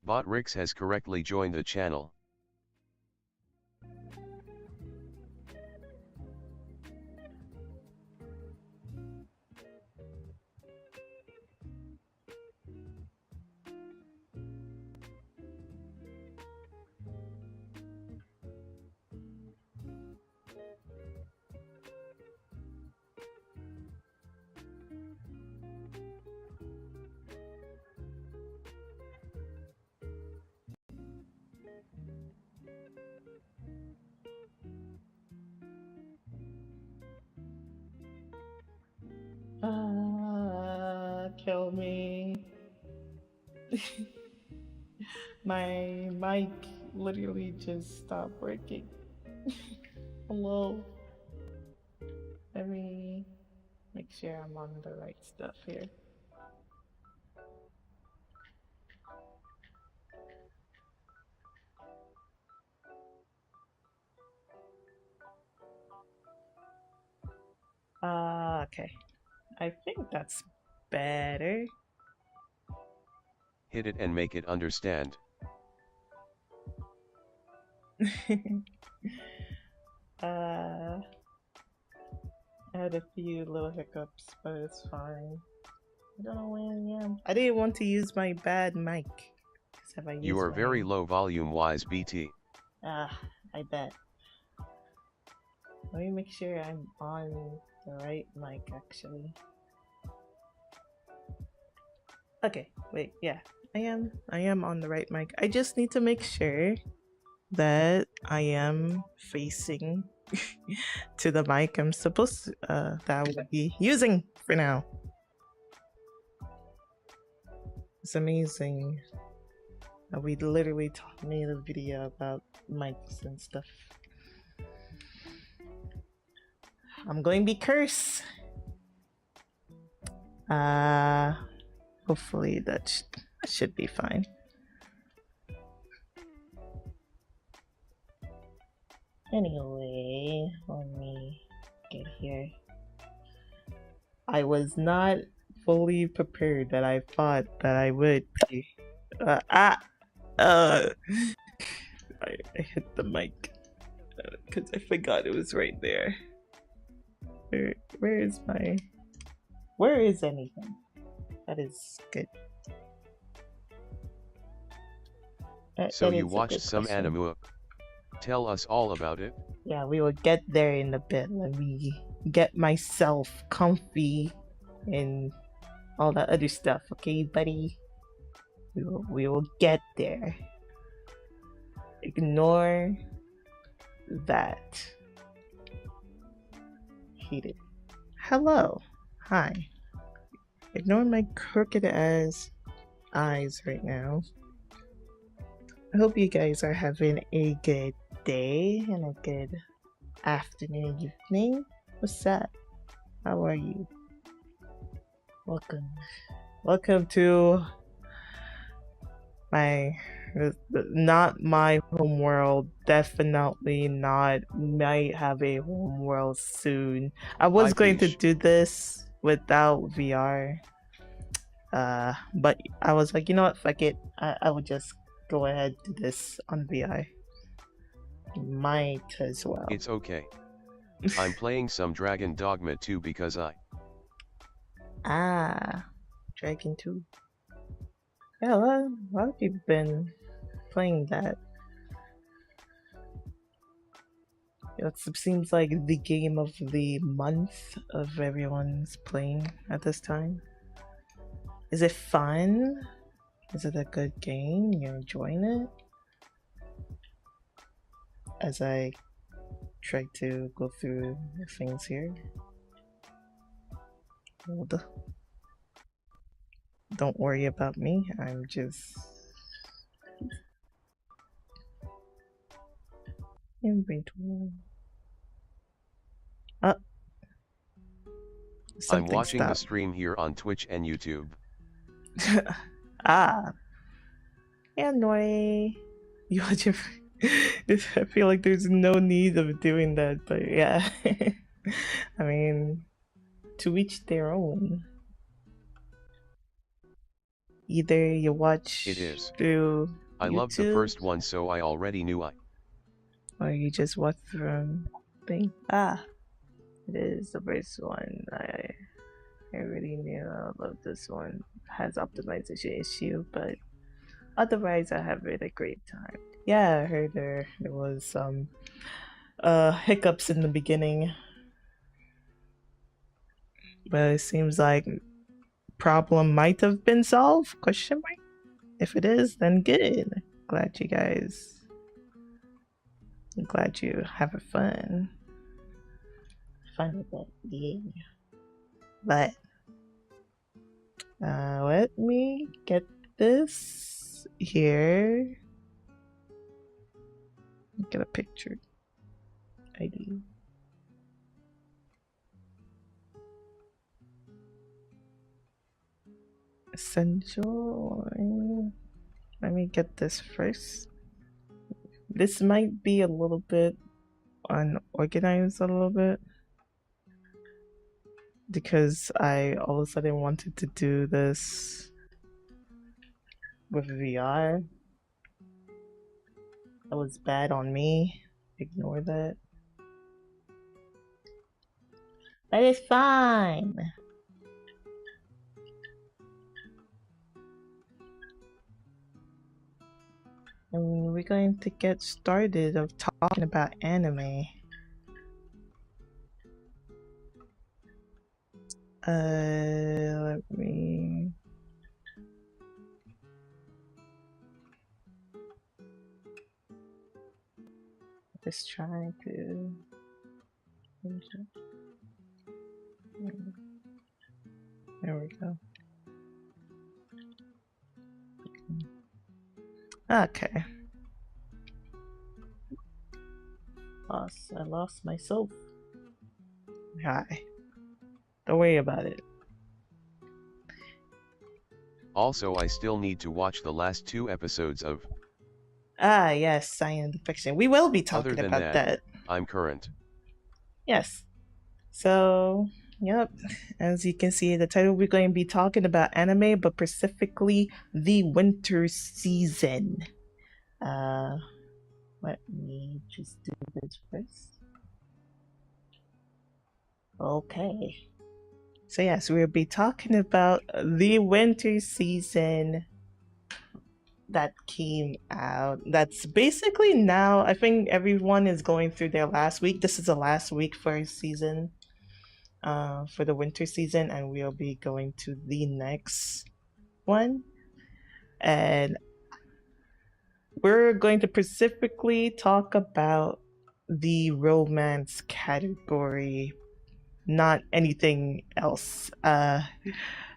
Bot Rix has correctly joined the channel. Kill me. My mic literally just stopped working. Hello. Let me make sure I'm on the right stuff here. Okay. I think that's better. Hit it and make it understand. I had a few little hiccups, but it's fine. I don't know where I am. I didn't want to use my bad mic. You are very low volume wise, BT. I bet. Let me make sure I'm on the right mic actually. Okay, wait, yeah. I am on the right mic. I just need to make sure that I am facing to the mic I'm supposed to, that I will be using for now. It's amazing. We literally made a video about mics and stuff. I'm going to be cursed. Hopefully that should be fine. Anyway, let me get here. I was not fully prepared that I thought that I would be. I hit the mic because I forgot it was right there. Where is my... Where is anything? That is good. So you watched some anime. Tell us all about it. Yeah, we will get there in a bit. Let me get myself comfy and all that other stuff, okay, buddy? We will get there. Ignore that. Hate it. Hello. Hi. Ignore my crooked ass eyes right now. I hope you guys are having a good day and a good afternoon, evening. What's up? How are you? Welcome. Welcome to my... not my home world. Definitely not. Might have a home world soon. I was going to do this without VR. But I was like, you know what? Fuck it. I would just go ahead do this on VR. Might as well. It's okay. I'm playing some Dragon Dogma 2 because I... Dragon 2. Yeah, a lot of people been playing that. It seems like the game of the month of everyone's playing at this time. Is it fun? Is it a good game? You're enjoying it? As I try to go through the things here. Don't worry about me, I'm just... Inventory. I'm watching the stream here on Twitch and YouTube. Yeah, Nori. You watch your... I feel like there's no need of doing that, but yeah. I mean, to each their own. Either you watch through I loved the first one, so I already knew Or you just watched from thing? Ah, it is the first one. I already knew I love this one. It has optimization issue, but otherwise I have had a great time. Yeah, I heard there was some hiccups in the beginning, but it seems like problem might have been solved? Question mark. If it is, then good. Glad you guys. I'm glad you having fun. Fun with that, yeah. But let me get this here. Get a picture. ID. Essential. Let me get this first. This might be a little bit unorganized, a little bit, because I all of a sudden wanted to do this with VR. That was bad on me. Ignore that. That is fine. And we're going to get started of talking about anime. Let me... Just trying to... There we go. Okay. I lost myself. Hi. Don't worry about it. Also, I still need to watch the last 2 episodes of... Ah, yes, science fiction. We will be talking about that. I'm current. Yes. So, yep. As you can see in the title, we're going to be talking about anime, but specifically the winter season. Let me just do this first. Okay. So yes, we'll be talking about the winter season that came out. That's basically now, I think everyone is going through their last week. This is the last week for season, for the winter season, and we'll be going to the next one. And we're going to specifically talk about the romance category, not anything else.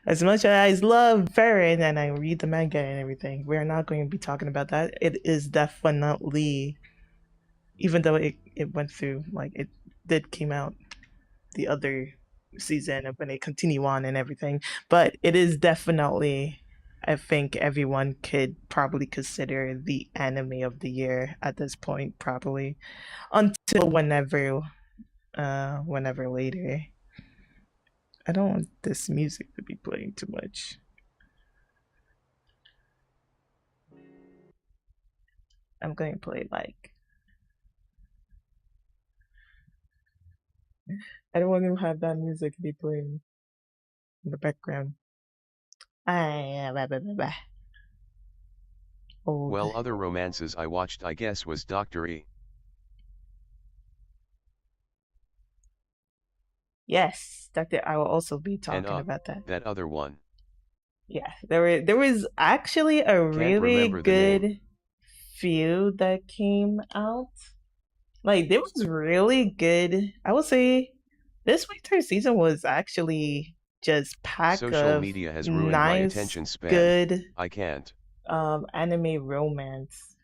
As much as I love Farron and I read the manga and everything, we're not going to be talking about that. It is definitely, even though it went through, like, it did came out the other season of when they continue on and everything, but it is definitely, I think everyone could probably consider the anime of the year at this point, probably, until whenever later. I don't want this music to be playing too much. I'm going to play like... I don't want to have that music be playing in the background. Old. Well, other romances I watched, I guess, was Dr. E. Yes, Dr. I will also be talking about that. That other one. Yeah, there was actually a really good few that came out. Like, there was really good. I would say this winter season was actually just packed of social media has ruined my attention span. Good. I can't. Anime romance,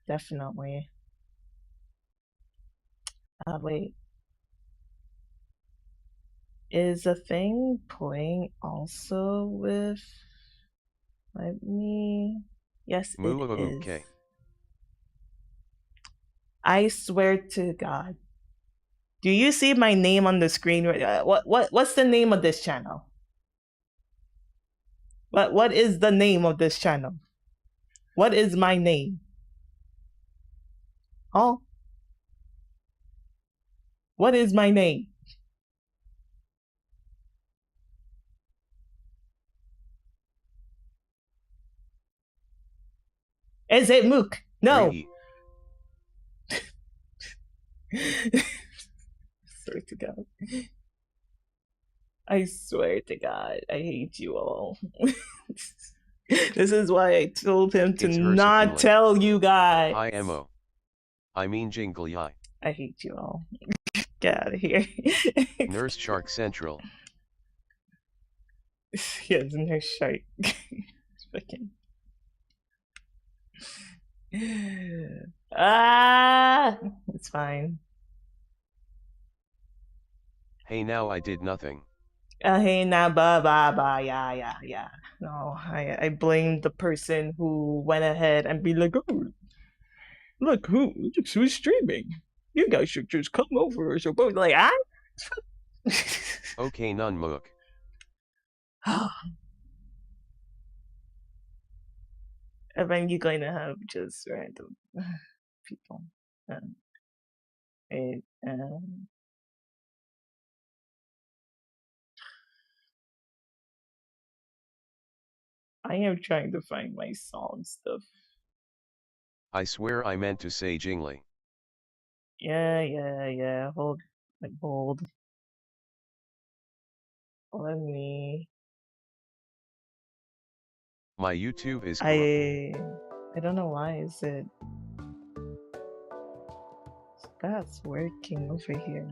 definitely. Wait. Is a thing playing also with... Let me... Yes, it is. Okay. I swear to God. Do you see my name on the screen? What's the name of this channel? What is the name of this channel? What is my name? Oh. What is my name? Is it Mook? No. Swear to God. I swear to God, I hate you all. This is why I told him to not tell you guys. Hi, Emo. I mean Jingle Yi. I hate you all. Get out of here. Nurse Shark Central. Yes, Nurse Shark. Fucking. It's fine. Hey, now I did nothing. Hey, now, yeah. No, I blame the person who went ahead and be like, oh, look who's streaming. You guys should just come over or something. Like, Okay, none Mook. And then you're going to have just random people. I am trying to find my song stuff. I swear I meant to say Jingly. Yeah. Hold. Let me. My YouTube is corrupted. I don't know why is it. That's working over here.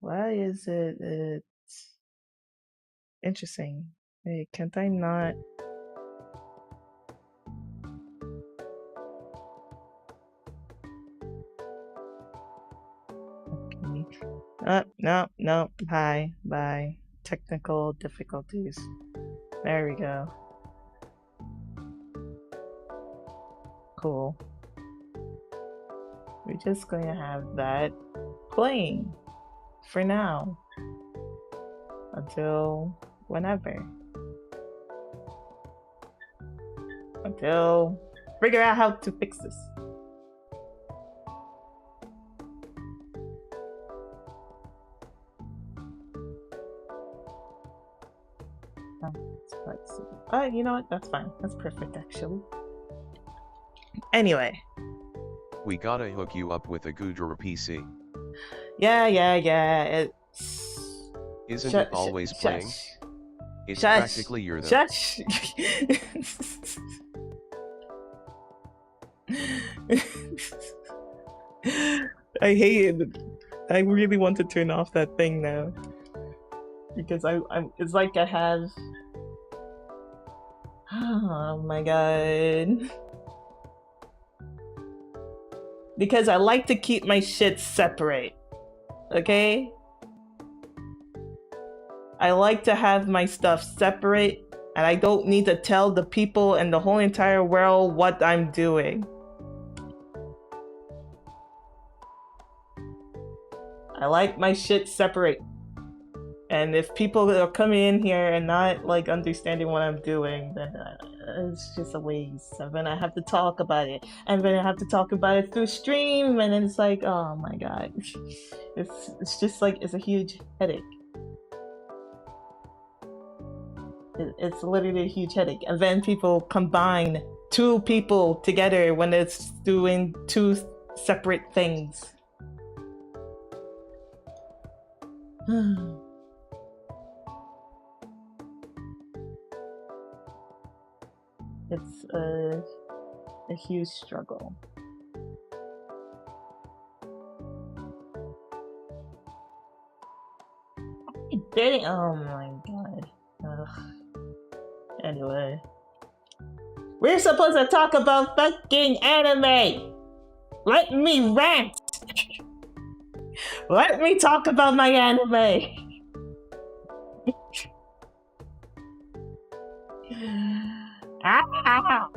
Why is it? It's interesting. Hey, can't I not? Okay. No. Hi, bye. Technical difficulties. There we go. Cool. We're just going to have that playing for now until whenever. Until figure out how to fix this. You know what? That's fine. That's perfect, actually. Anyway. We gotta hook you up with a Gudra PC. Yeah. Isn't it always playing? It's practically your though. Shush! I hate it. I really want to turn off that thing now. Because it's like I have... Oh my god. Because I like to keep my shit separate. Okay? I like to have my stuff separate, and I don't need to tell the people and the whole entire world what I'm doing. I like my shit separate. And if people are coming in here and not like understanding what I'm doing, then it's just a waste. And then I have to talk about it, and then I have to talk about it through stream, and then it's like, oh my god, it's just like it's a huge headache. It's literally a huge headache. And then people combine two people together when it's doing two separate things. It's a huge struggle. Oh my god. Ugh. Anyway. We're supposed to talk about fucking anime! Let me rant! Let me talk about my anime! Ah!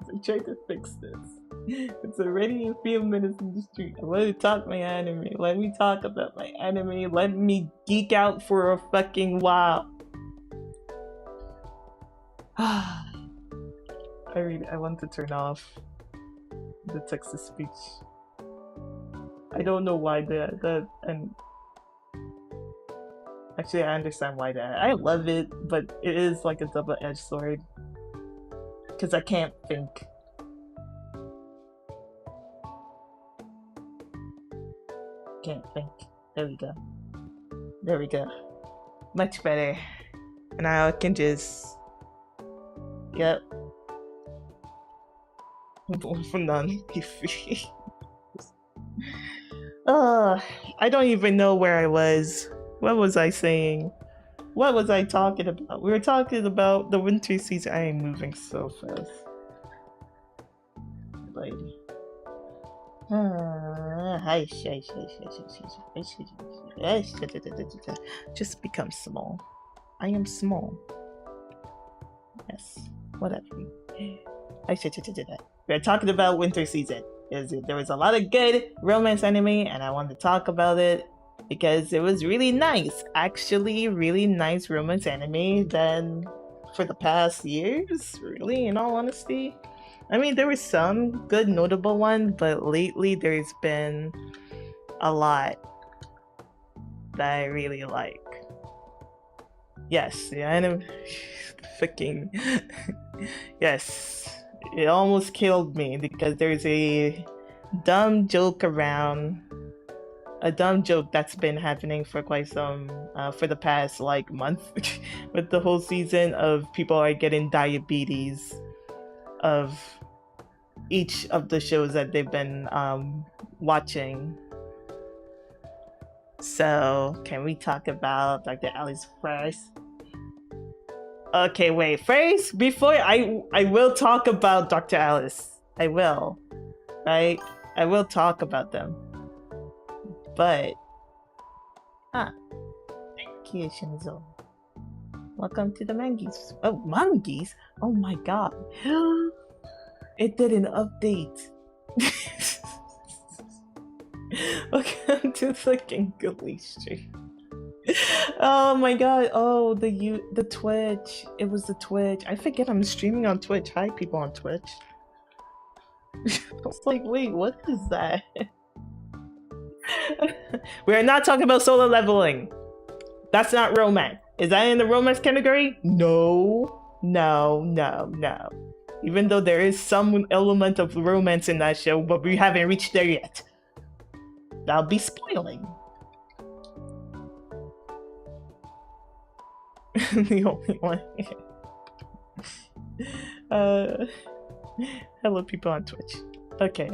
I tried to fix this. It's already a few minutes in the street. I want to talk my anime. Let me talk about my anime. Let me geek out for a fucking while. I want to turn off the text to speech. I don't know why that and actually I understand why that. I love it, but it is like a double-edged sword. Because I can't think. Can't think. There we go. There we go. Much better. Now I can just... Yep. None. I don't even know where I was. What was I saying? What was I talking about? We were talking about the winter season. I am moving so fast. Lady. Just become small. I am small. Yes. Whatever. We're talking about winter season. There was a lot of good romance anime, and I wanted to talk about it because it was really nice. Actually, really nice romance anime than for the past years, really, in all honesty. I mean, there were some good notable ones, but lately there's been a lot that I really like. Yes, the anime... Fucking... Yes. It almost killed me because there's a dumb joke around... A dumb joke that's been happening for quite some... for the past, like, month. With the whole season of people are getting diabetes of each of the shows that they've been watching. So, can we talk about Dr. Alice first? Okay, wait. First, before I will talk about Dr. Alice. I will. Right? I will talk about them. But... Thank you, Shinzo. Welcome to the Mangies. Oh, Mangies? Oh my god. It did an update. Welcome to fucking Glee Street. Oh my god. Oh, the Twitch. It was the Twitch. I forget I'm streaming on Twitch. Hi, people on Twitch. I was like, wait, what is that? We're not talking about solo leveling. That's not romance. Is that in the romance category? No. Even though there is some element of romance in that show, but we haven't reached there yet. That'll be spoiling. The only one. Hello, people on Twitch. Okay.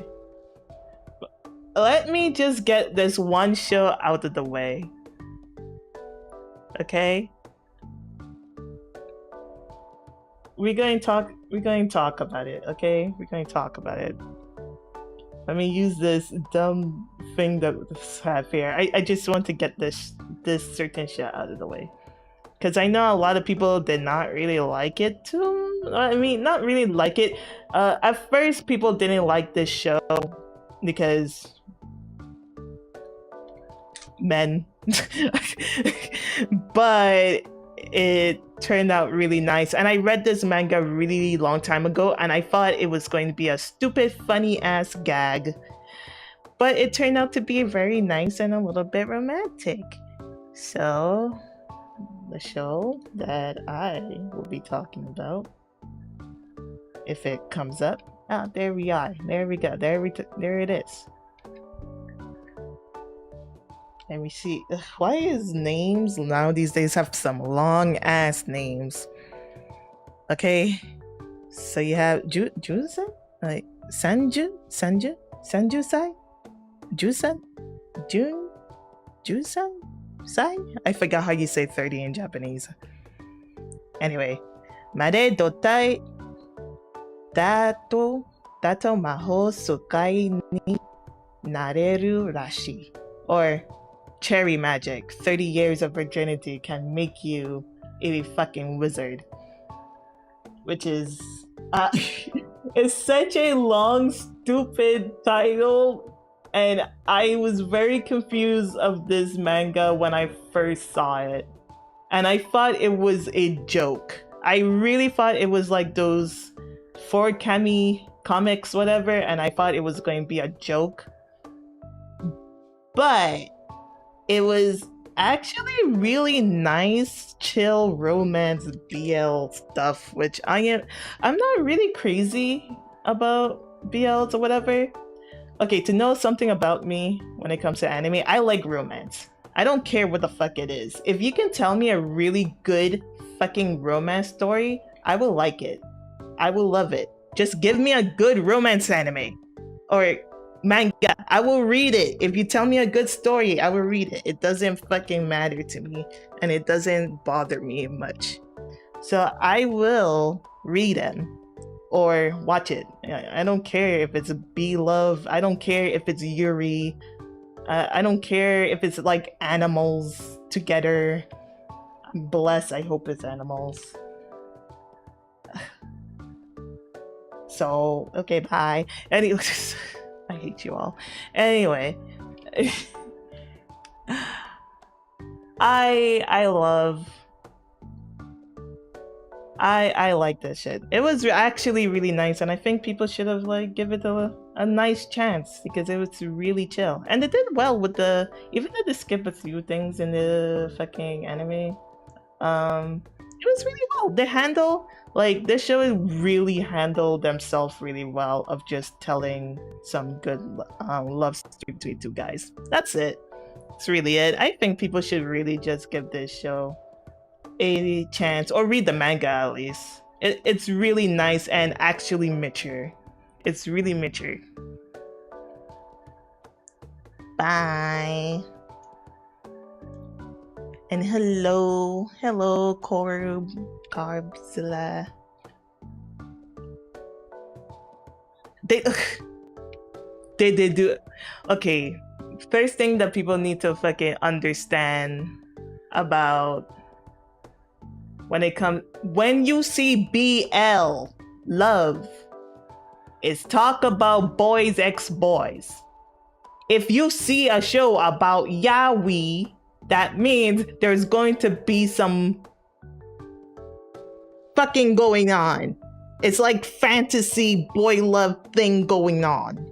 Let me just get this one show out of the way. Okay? We're going to talk about it, okay? We're going to talk about it. Let me use this dumb thing that we have here. I just want to get this certain shit out of the way. Because I know a lot of people did not really like it too. I mean, not really like it. At first, people didn't like this show because men. But it turned out really nice. And I read this manga a really long time ago, and I thought it was going to be a stupid, funny-ass gag. But it turned out to be very nice and a little bit romantic. So... the show that I will be talking about, if it comes up. Ah, there we are. There we go. There it is. And we see, why is names now these days have some long ass names? Okay, so you have Jusan, like Sanju Sai, Jusan Sai? I forgot how you say 30 in Japanese. Anyway, Mare dotai dato maho sukai ni nareru rashi. Or cherry magic. 30 years of virginity can make you a fucking wizard. Which is... it's such a long stupid title, and I was very confused of this manga when I first saw it. And I thought it was a joke. I really thought it was like those 4Kami comics, whatever, and I thought it was going to be a joke. But it was actually really nice, chill romance BL stuff, which I'm not really crazy about BLs or whatever. Okay, to know something about me when it comes to anime, I like romance. I don't care what the fuck it is. If you can tell me a really good fucking romance story, I will like it. I will love it. Just give me a good romance anime or manga. I will read it. If you tell me a good story, I will read it. It doesn't fucking matter to me, and it doesn't bother me much. So I will read them or watch it. I don't care if it's B-Love. I don't care if it's Yuri. I don't care if it's like animals together. Bless, I hope it's animals. So, okay, bye. Anyways, I hate you all. Anyway, I like this shit. It was actually really nice, and I think people should have like give it a nice chance because it was really chill. And they did well with even though they skip a few things in the fucking anime, it was really well. They handle like this show really handled themselves really well of just telling some good love story between two guys. That's it. That's really it. I think people should really just give this show a chance or read the manga at least. It's really nice and actually mature. It's really mature. Bye. And hello Carbzilla. They do. Okay, first thing that people need to fucking understand about when you see BL love is talk about boys ex-boys. If you see a show about yaoi, that means there's going to be some fucking going on. It's like fantasy boy love thing going on.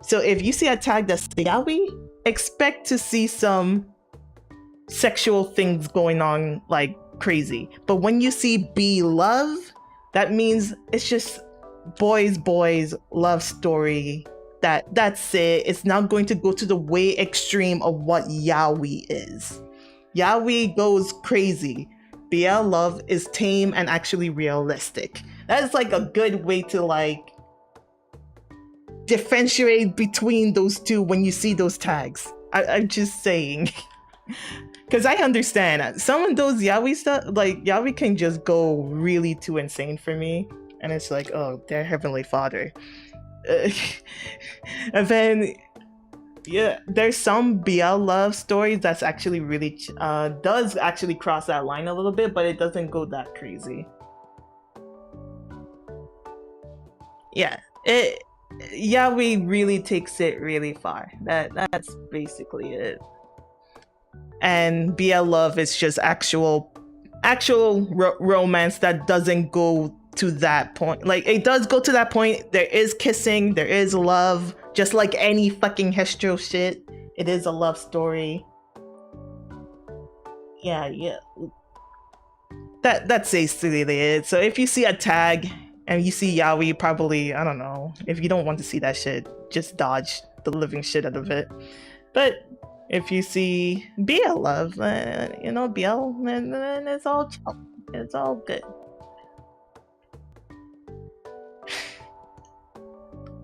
So if you see a tag that's yaoi, expect to see some sexual things going on like crazy. But when you see B love, that means it's just boys love story. That's it. It's not going to go to the way extreme of what yaoi is. Yaoi goes crazy. BL love is tame and actually realistic. That is like a good way to like differentiate between those two when you see those tags. I'm just saying. Because I understand some of those yaoi stuff, like yaoi can just go really too insane for me. And it's like, oh, their heavenly father. And then, yeah, there's some BL love stories that's actually really, does actually cross that line a little bit, but it doesn't go that crazy. Yeah, yaoi really takes it really far. That's basically it. And BL love is just actual romance that doesn't go to that point. Like, it does go to that point. There is kissing, there is love, just like any fucking hetero shit. It is a love story. Yeah. That's basically it. So if you see a tag and you see yaoi, probably, I don't know, if you don't want to see that shit, just dodge the living shit out of it. But if you see BL love, BL, and it's all chill. It's all good.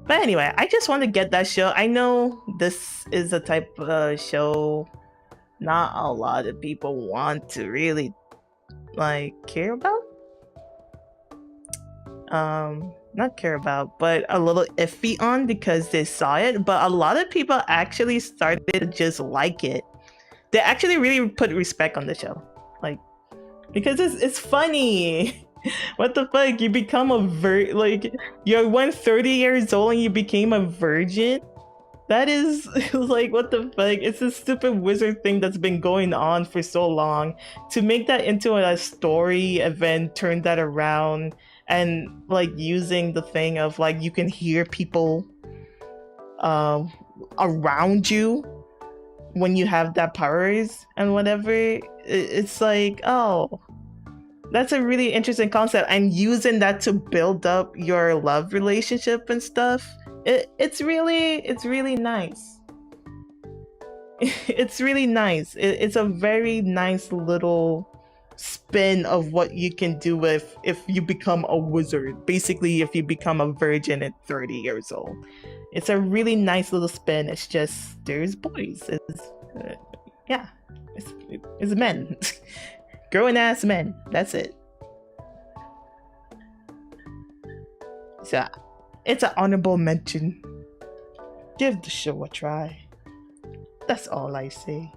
But anyway, I just want to get that show. I know this is a type of show not a lot of people want to really like care about. Not care about, but a little iffy on because they saw it. But a lot of people actually started to just like it. They actually really put respect on the show, like, because it's funny. What the fuck? You become a like you're 130 years old and you became a virgin? That is like, what the fuck? It's a stupid wizard thing that's been going on for so long. To make that into a story event, turn that around, and like using the thing of like you can hear people around you when you have that powers and whatever. It's like, oh, that's a really interesting concept. And using that to build up your love relationship and stuff. It's really nice. It's really nice. It's a very nice little spin of what you can do if you become a wizard. Basically, if you become a virgin at 30 years old. It's a really nice little spin. It's just, there's boys. Yeah, it's men. Grown ass men. That's it. So it's an honorable mention. Give the show a try. That's all I say.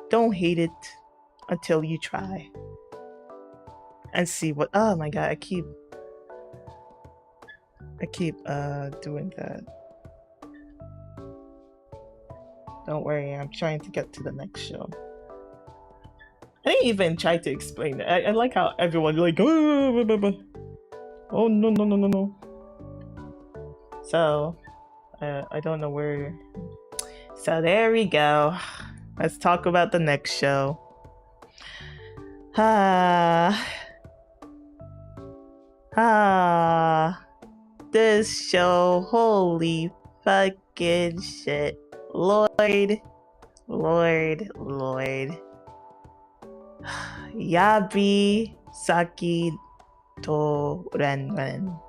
Don't hate it until you try. And see what, oh my god, I keep doing that. Don't worry, I'm trying to get to the next show. I didn't even try to explain it. I like how everyone's like, oh, oh no. So, I don't know where. So there we go. Let's talk about the next show. This show, holy fucking shit. Lord. Yabi Saki to Renren.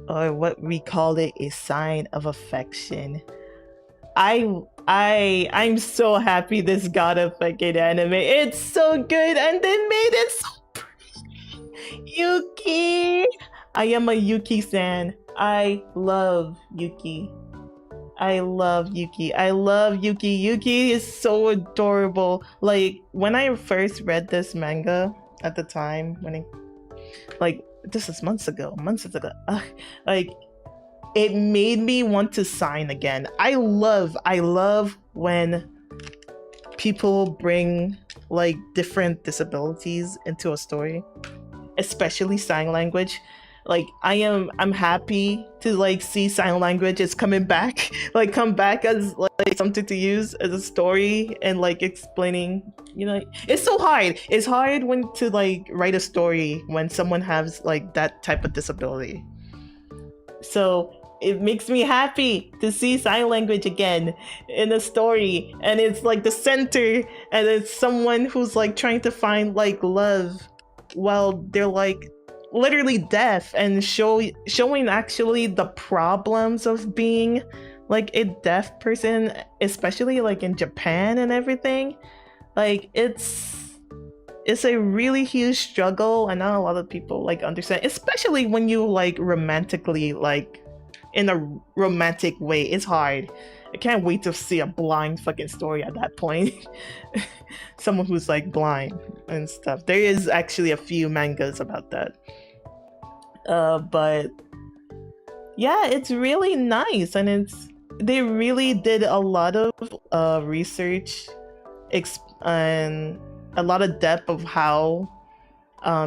Or what we call it, a sign of affection. I'm so happy this got a fucking anime. It's so good and they made it so pretty. Yuki! I am a Yuki-san. I love Yuki. Yuki is so adorable. Like, when I first read this manga at the time, this is months ago. Like, it made me want to sign again. I love when people bring like different disabilities into a story, especially sign language. Like, I'm happy to like see sign language is coming back, like come back as like something to use as a story and like explaining, you know, it's so hard. It's hard when to like write a story when someone has like that type of disability. So it makes me happy to see sign language again in a story, and it's like the center, and it's someone who's like trying to find like love while they're like literally deaf, and showing actually the problems of being like a deaf person, especially like in Japan and everything. Like, it's a really huge struggle, and not a lot of people like understand, especially when you like romantically, like in a romantic way. It's hard. I can't wait to see a blind fucking story at that point. Someone who's like blind and stuff. There is actually a few mangas about that. But yeah, it's really nice, and they really did a lot of research and a lot of depth of how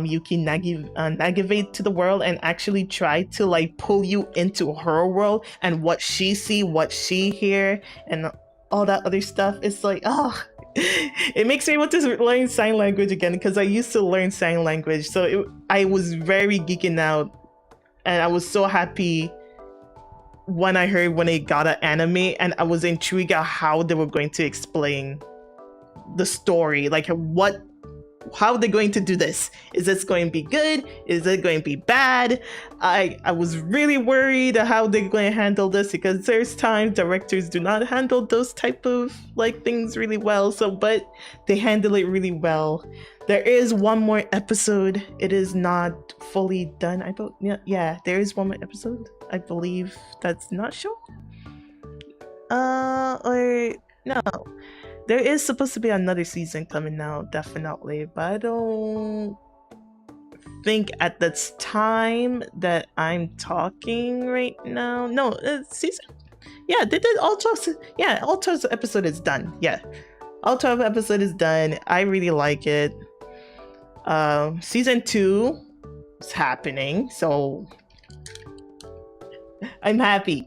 Yuki navigate to the world, and actually try to like pull you into her world and what she see, what she hear, and all that other stuff. It's like, oh, it makes me want to learn sign language again, because I used to learn sign language, so I was very geeking out, and I was so happy when I heard when it got an anime, and I was intrigued at how they were going to explain the story, like how they're going to do this. Is this going to be good? Is it going to be bad? I was really worried how they're going to handle this, because there's times directors do not handle those type of like things really well. So, but they handle it really well. There is one more episode. It is not fully done. Yeah, there is one more episode, I believe, that's not shown. Or no. there is supposed to be another season coming out, definitely, but I don't think at this time that I'm talking right now. No, season. Yeah, they did all 12. Yeah, all 12 episode is done. Yeah, all 12 episode is done. I really like it. Season 2 is happening, so I'm happy.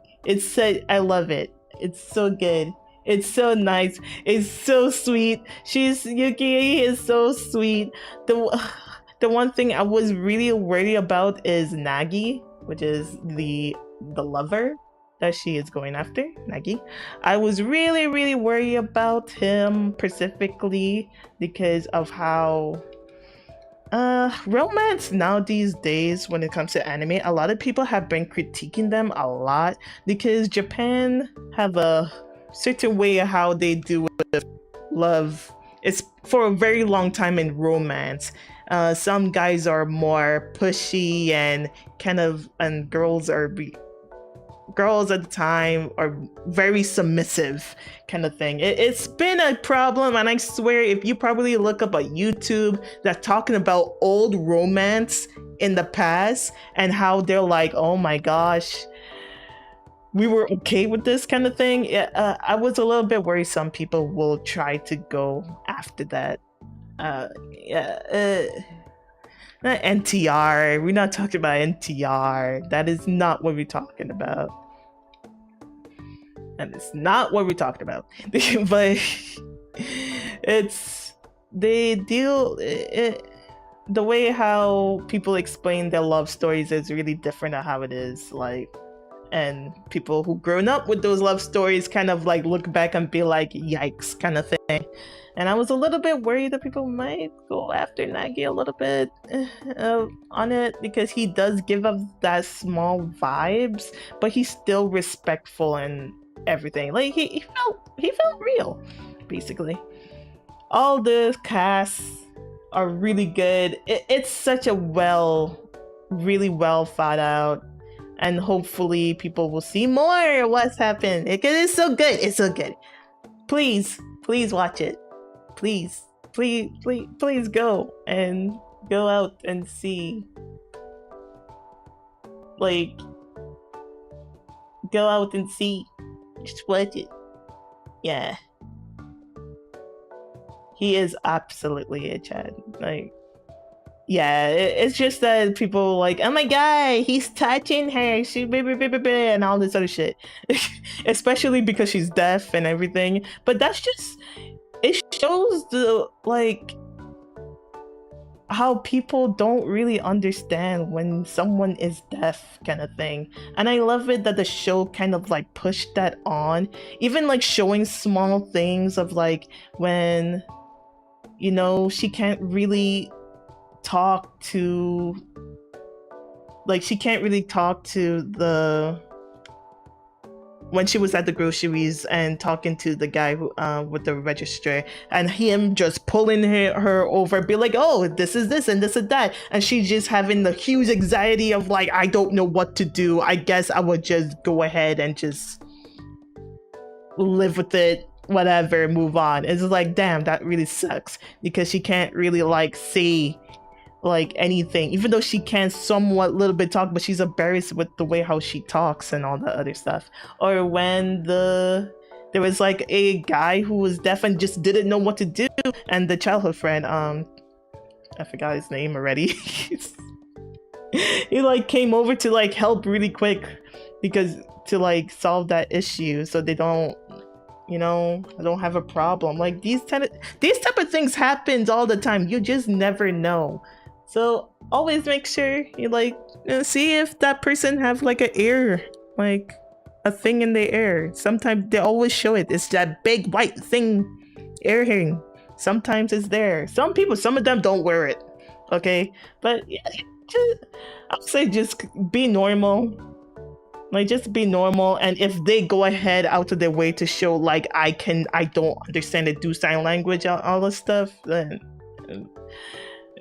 I love it. It's so good. It's so nice. It's so sweet. Yuki is so sweet. The one thing I was really worried about is Nagi, which is the lover that she is going after, Nagi. I was really, really worried about him specifically because of how romance now these days when it comes to anime, a lot of people have been critiquing them a lot because Japan have a certain way of how they do with love. It's for a very long time in romance. Some guys are more pushy and girls at the time are very submissive kind of thing. It's been a problem, and I swear if you probably look up a YouTube that's talking about old romance in the past and how they're like, oh my gosh, we were okay with this kind of thing. I was a little bit worried some people will try to go after that. Not NTR. We're not talking about NTR. That is not what we're talking about. And it's not what we're talking about. But the way how people explain their love stories is really different than how it is. And people who grown up with those love stories kind of like look back and be like, yikes, kind of thing. And I was a little bit worried that people might go after Nagi a little bit on it because he does give up that small vibes, but he's still respectful and everything. Like he felt real, basically. All the casts are really good. It's such a really well thought out. And hopefully people will see more of what's happened. It's so good. It's so good. Please watch it. Please go out and see. Go out and see. Just watch it. Yeah. He is absolutely a Chad. Yeah, it's just that people like, oh my god, he's touching her, and all this other shit. Especially because she's deaf and everything. But that's just, it shows how people don't really understand when someone is deaf kind of thing. And I love it that the show kind of pushed that on. Even showing small things of when, she can't really talk to when she was at the groceries and talking to the guy who with the register, and him just pulling her over, be like, oh, this is this and this is that, and she's just having the huge anxiety of I don't know what to do. I guess I would just go ahead and just live with it, whatever, move on. It's damn, that really sucks because she can't really say anything, even though she can somewhat little bit talk, but she's embarrassed with the way how she talks and all the other stuff. Or when there was a guy who was deaf and just didn't know what to do, and the childhood friend, I forgot his name already. He came over to help really quick because to solve that issue so they don't I don't have a problem. These type of things happens all the time. You just never know. So always make sure you see if that person have an ear, a thing in the ear. Sometimes they always show it. It's that big white thing, ear hearing. Sometimes it's there. Some of them don't wear it. Okay, but yeah, I'll say just be normal. Just be normal, and if they go ahead out of their way to show I don't understand it, do sign language, all this stuff,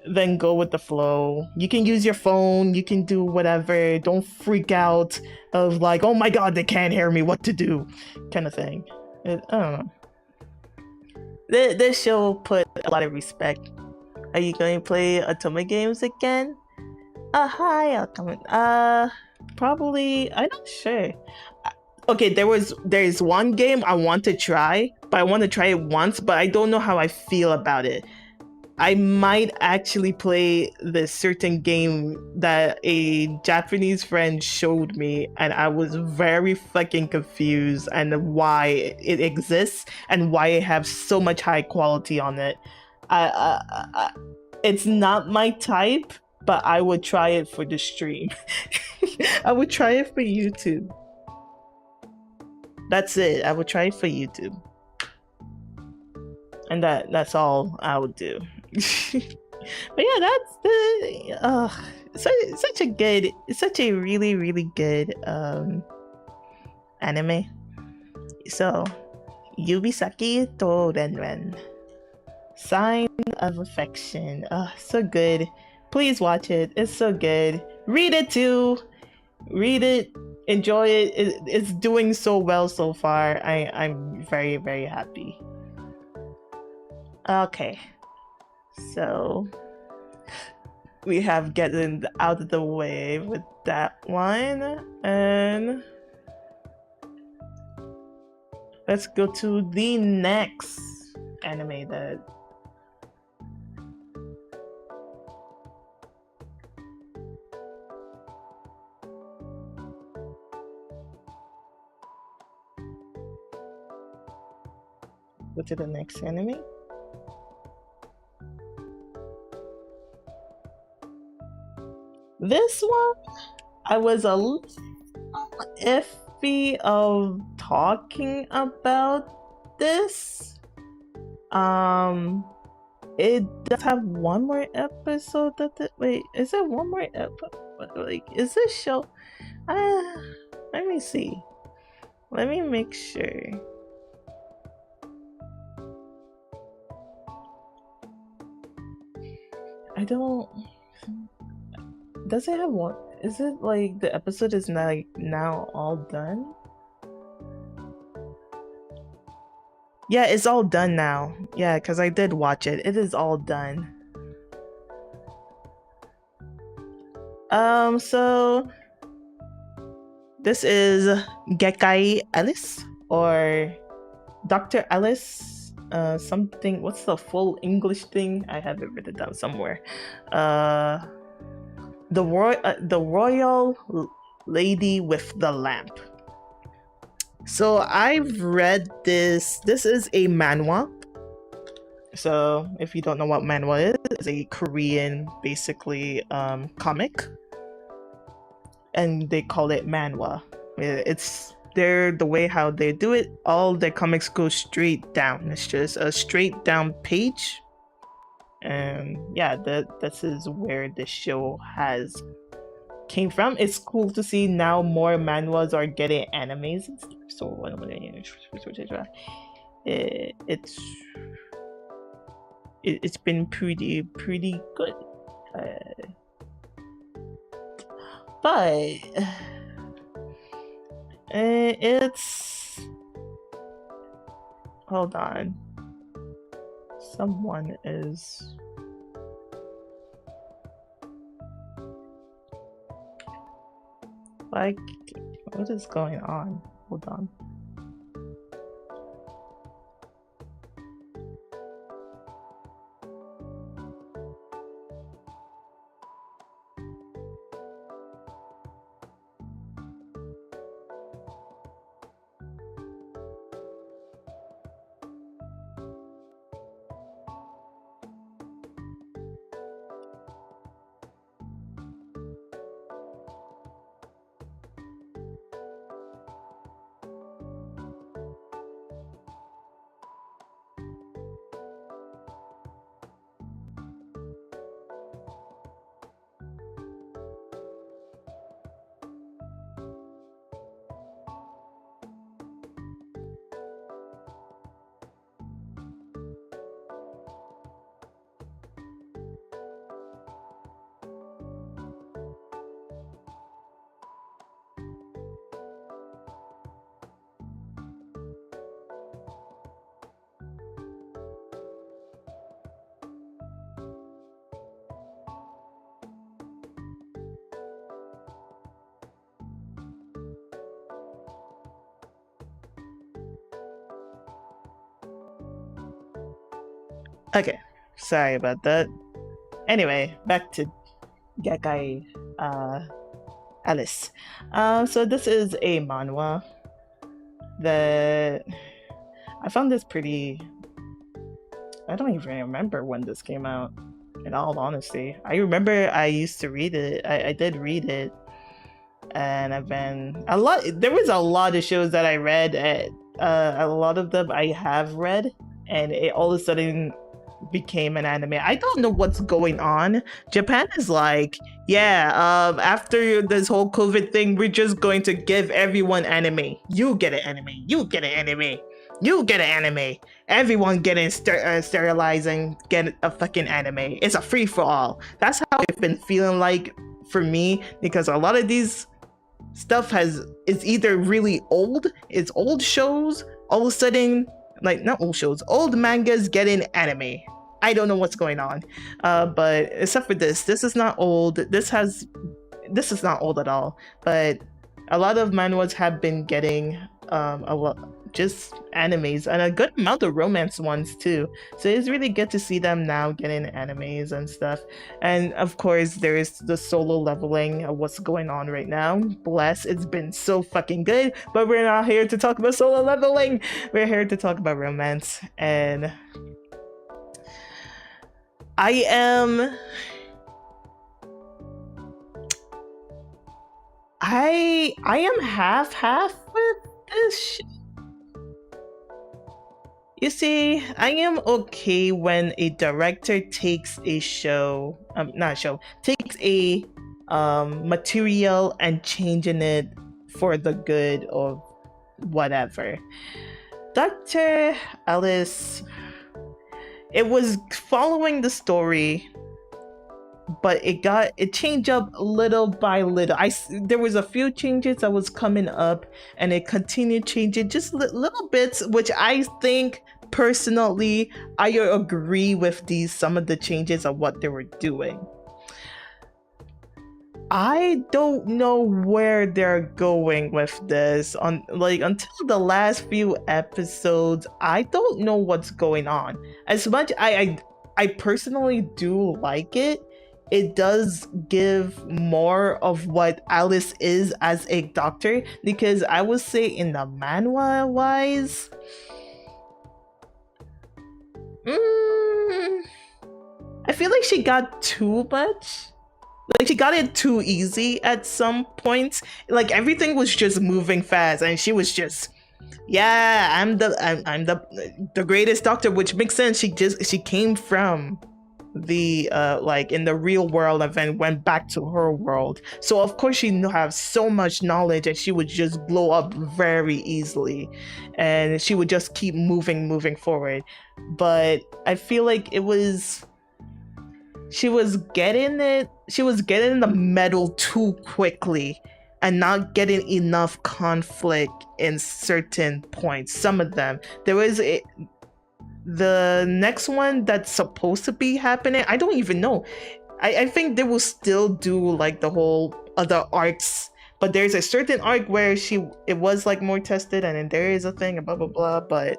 then go with the flow. You can use your phone, you can do whatever. Don't freak out of oh my god, they can't hear me, what to do, kind of thing. I don't know. This show put a lot of respect. Are you going to play Otome games again? Hi, I'll come in. Probably. I'm not sure. Okay, there's one game I want to try, but I want to try it once, but I don't know how I feel about it. I might actually play this certain game that a Japanese friend showed me, and I was very fucking confused and why it exists and why it has so much high quality on it. It's not my type, but I would try it for the stream. I would try it for YouTube. That's it. I would try it for YouTube. And that's all I would do. But yeah, that's the such a really really good anime. So Yubisaki to Renren. Sign of Affection. So good. Please watch it. It's so good. Read it too. Read it. Enjoy it. It's doing so well so far. I'm very very happy. Okay. So we have gotten out of the way with that one, and let's go to the next anime that go to the next anime. This one, I was a little iffy of talking about this. It does have one more episode. Wait, is it one more episode? Like, is this show? Let me see. Let me make sure. I don't. Does it have one? Is it like the episode is now all done? Yeah, it's all done now. Yeah, because I did watch it. It is all done. So this is Gekai Ellis or Dr. Ellis. Something. What's the full English thing? I have it written down somewhere. The royal lady with the lamp. So I've read this. This is a manhwa. So if you don't know what manhwa is, it's a Korean basically comic, and they call it manhwa. It's the way how they do it. All their comics go straight down. It's just a straight down page, and yeah, this is where the show has came from. It's cool to see now more manhwas are getting animes and stuff. So it's been pretty good. But it's hold on. Someone is like, what is going on? Hold on. Okay, sorry about that. Anyway, back to Gekai Alice. So this is a manhwa that I found this pretty. I don't even remember when this came out. In all honesty, I remember I used to read it. I did read it, and I've been a lot. There was a lot of shows that I read. A lot of them I have read, and it all of a sudden became an anime. I don't know what's going on. Japan is like, yeah, after this whole COVID thing, we're just going to give everyone anime. You get an anime. You get an anime. You get an anime. Everyone getting sterilizing, get a fucking anime. It's a free for all. That's how it's been feeling like for me, because a lot of these stuff is either really old, it's old shows, all of a sudden, like not old shows, old mangas getting anime. I don't know what's going on. But except for this is not old. This is not old at all. But a lot of manhwas have been getting a lot just animes, and a good amount of romance ones too. So it's really good to see them now getting animes and stuff. And of course, there is the solo leveling of what's going on right now. Bless, it's been so fucking good. But we're not here to talk about solo leveling. We're here to talk about romance. And I am half with this. You see, I am okay when a director takes a show, takes a material and changing it for the good of whatever. Dr. Alice, it was following the story, but it changed up little by little. There was a few changes that was coming up, and it continued changing just little bits, which I think personally I agree with some of the changes of what they were doing. I don't know where they're going with this until the last few episodes. I don't know what's going on. As much I personally do like it, it does give more of what Alice is as a doctor, because I would say in the manhwa wise, I feel like she got too much. Like she got it too easy at some points. Like everything was just moving fast, and she was just, yeah, I'm the greatest doctor, which makes sense. She came from the like in the real world and then went back to her world, so of course she have so much knowledge, and she would just blow up very easily, and she would just keep moving forward. But I feel like she was getting the medal too quickly and not getting enough conflict in certain points. Some of them, the next one that's supposed to be happening, I don't even know. I think they will still do like the whole other arcs, but there's a certain arc where it was like more tested, and then there is a thing and blah blah blah. But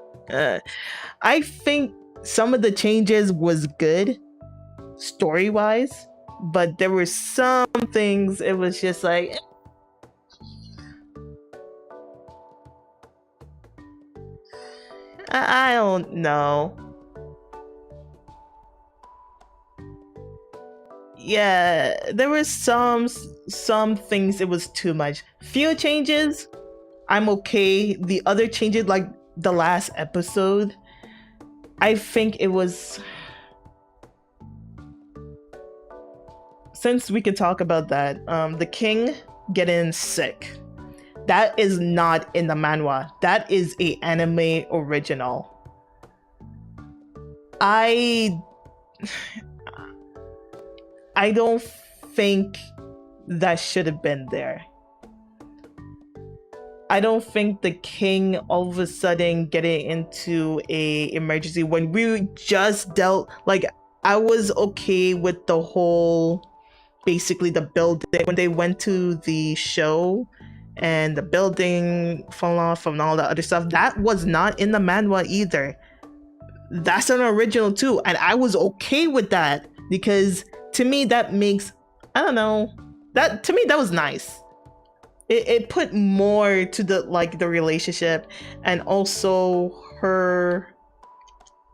I think some of the changes was good story wise, but there were some things it was just like, I don't know. Yeah, there were some things it was too much. Few changes, I'm okay. The other changes, like the last episode, I think it was. Since we could talk about that, the king getting sick. That is not in the manhwa. That is a anime original. I don't think that should have been there. I don't think the king all of a sudden getting into a emergency when we just dealt, like, I was okay with the whole, basically the building when they went to the show and the building fall off and all that other stuff. That was not in the manhwa either. that's an original too. And I was okay with that because to me, that makes, I don't know, that to me, that was nice. It put more to the like the relationship and also her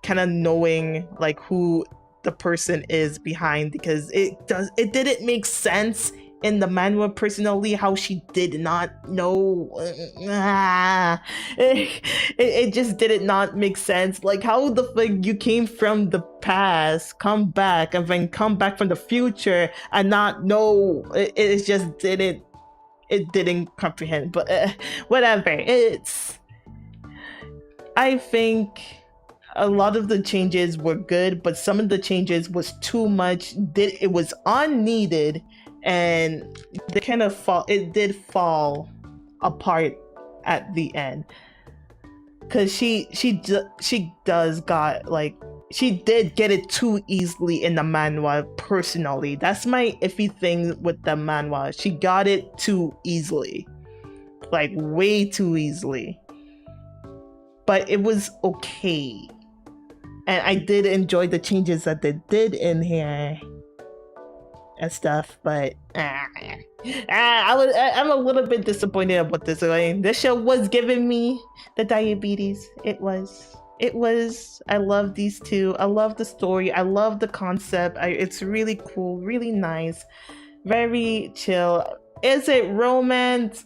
kind of knowing like who the person is behind, because it didn't make sense in the manual personally how she did not know. It just did not make sense, like how the fuck you came from the past, come back, and then come back from the future and not know. It just didn't comprehend, but whatever. I think a lot of the changes were good, but some of the changes was too much. It was unneeded, and they kind of it did fall apart at the end. Cause she does got like, she did get it too easily in the manhwa personally. That's my iffy thing with the manhwa. She got it too easily. Like way too easily. But it was okay. And I did enjoy the changes that they did in here and stuff, but I'm a little bit disappointed about this. This show was giving me the diabetes. It was. I love these two. I love the story. I love the concept. It's really cool, really nice, very chill. Is it romance?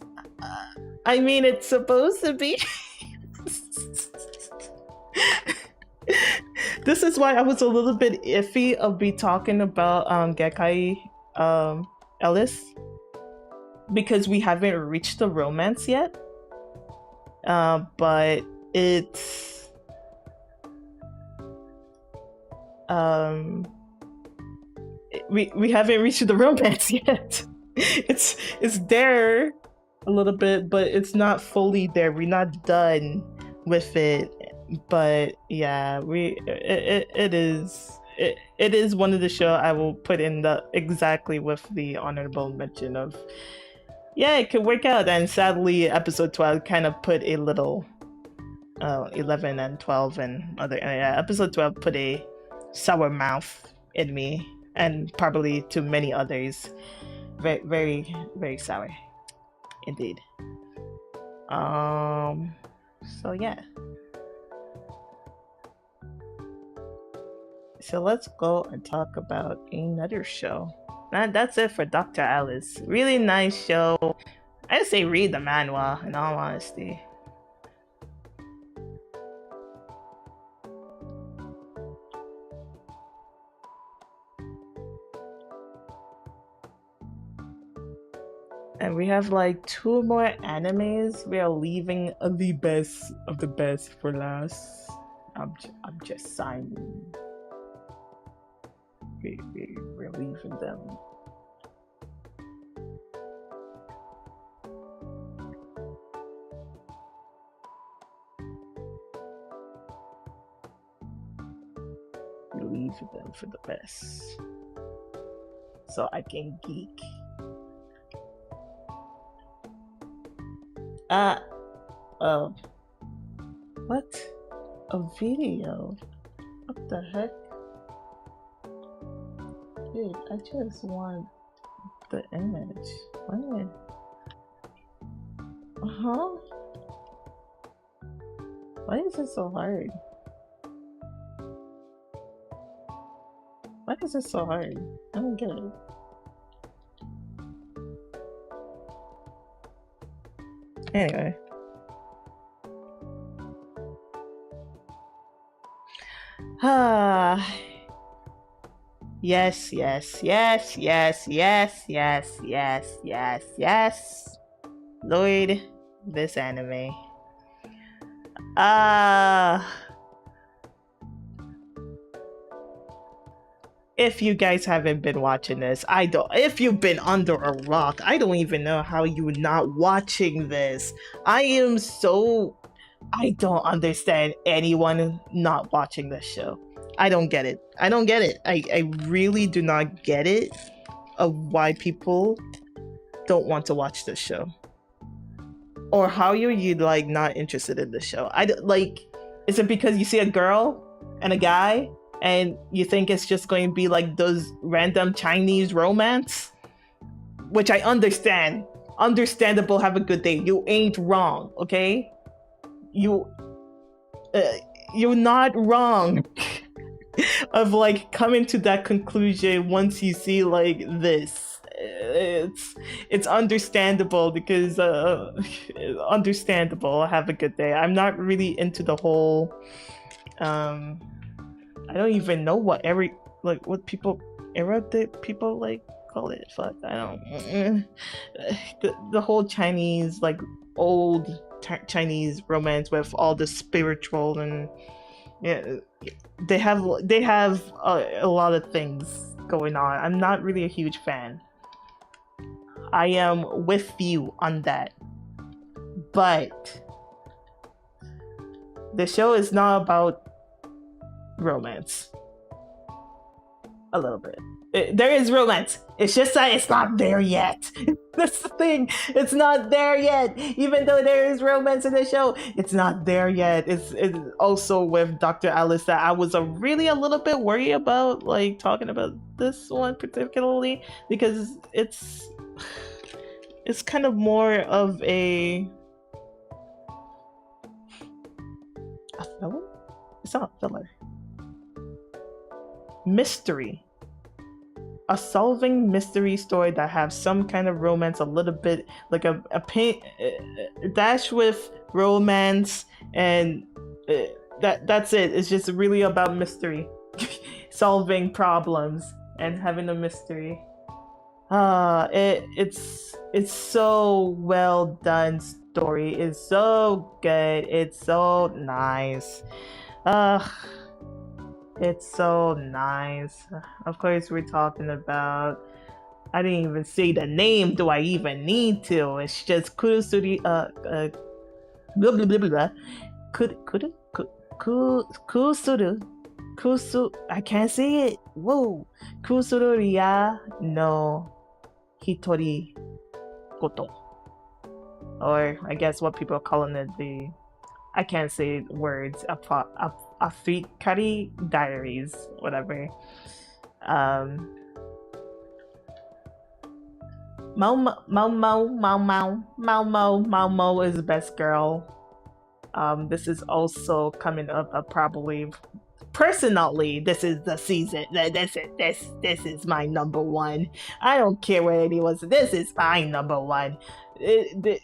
I mean, it's supposed to be. This is why I was a little bit iffy of me talking about Gekai Ellis, because we haven't reached the romance yet. But it's we haven't reached the romance yet. It's there a little bit, but it's not fully there. We're not done with it. But yeah, it is one of the show I will put in the exactly with the honorable mention of, yeah, it could work out. And sadly, episode 12 kind of put a little 11 and 12 and other episode 12 put a sour mouth in me, and probably to many others. Very, very, very sour indeed. So yeah. So let's go and talk about another show. That's it for Dr. Alice. Really nice show. I say read the manhwa, in all honesty. And we have like 2 more animes. We are leaving the best of the best for last. I'm just signing. We're leaving them. We leave them for the best, so I can geek. What? A video? What the heck? Dude, I just want the image. What? Huh? Why is it so hard? Why is it so hard? I don't get it. Anyway. Yes. Lord, this anime. If you guys haven't been watching this, if you've been under a rock, I don't even know how you're not watching this. I don't understand anyone not watching this show. I don't get it. I really do not get it of why people don't want to watch this show. Or how you like not interested in this show. Is it because you see a girl and a guy, and you think it's just going to be like those random Chinese romance, which I understand. Understandable. Have a good day. You ain't wrong, okay? You're not wrong of like coming to that conclusion once you see like this. It's understandable because understandable. Have a good day. I'm not really into the whole I don't even know what what people era that people like call it. Fuck, I don't. The whole Chinese like old Chinese romance with all the spiritual and yeah, they have a lot of things going on. I'm not really a huge fan. I am with you on that, but the show is not about romance. A little bit. There is romance. It's just that it's not there yet. That's the thing. It's not there yet. Even though there is romance in the show, it's not there yet. It's also with Dr. Alice that I was really a little bit worried about, like talking about this one particularly, because it's kind of more of a filler? It's not a filler. Mystery. A solving mystery story that have some kind of romance, a little bit like a dash with romance, and that's it. It's just really about mystery, solving problems and having a mystery. It's so well done. Story is so good. It's so nice. It's so nice. Of course, we're talking about. I didn't even say the name. Do I even need to? It's just Kurosuri. Blah blah blah blah. Kusu. I can't say it. Whoa. Kusuriya no Hitori Koto. Or I guess what people are calling it I can't say words. Afikari Diaries, whatever. Mau is the best girl. This is also coming up probably. Personally, this is the season. This is my number one. I don't care what anyone says. This is my number one. The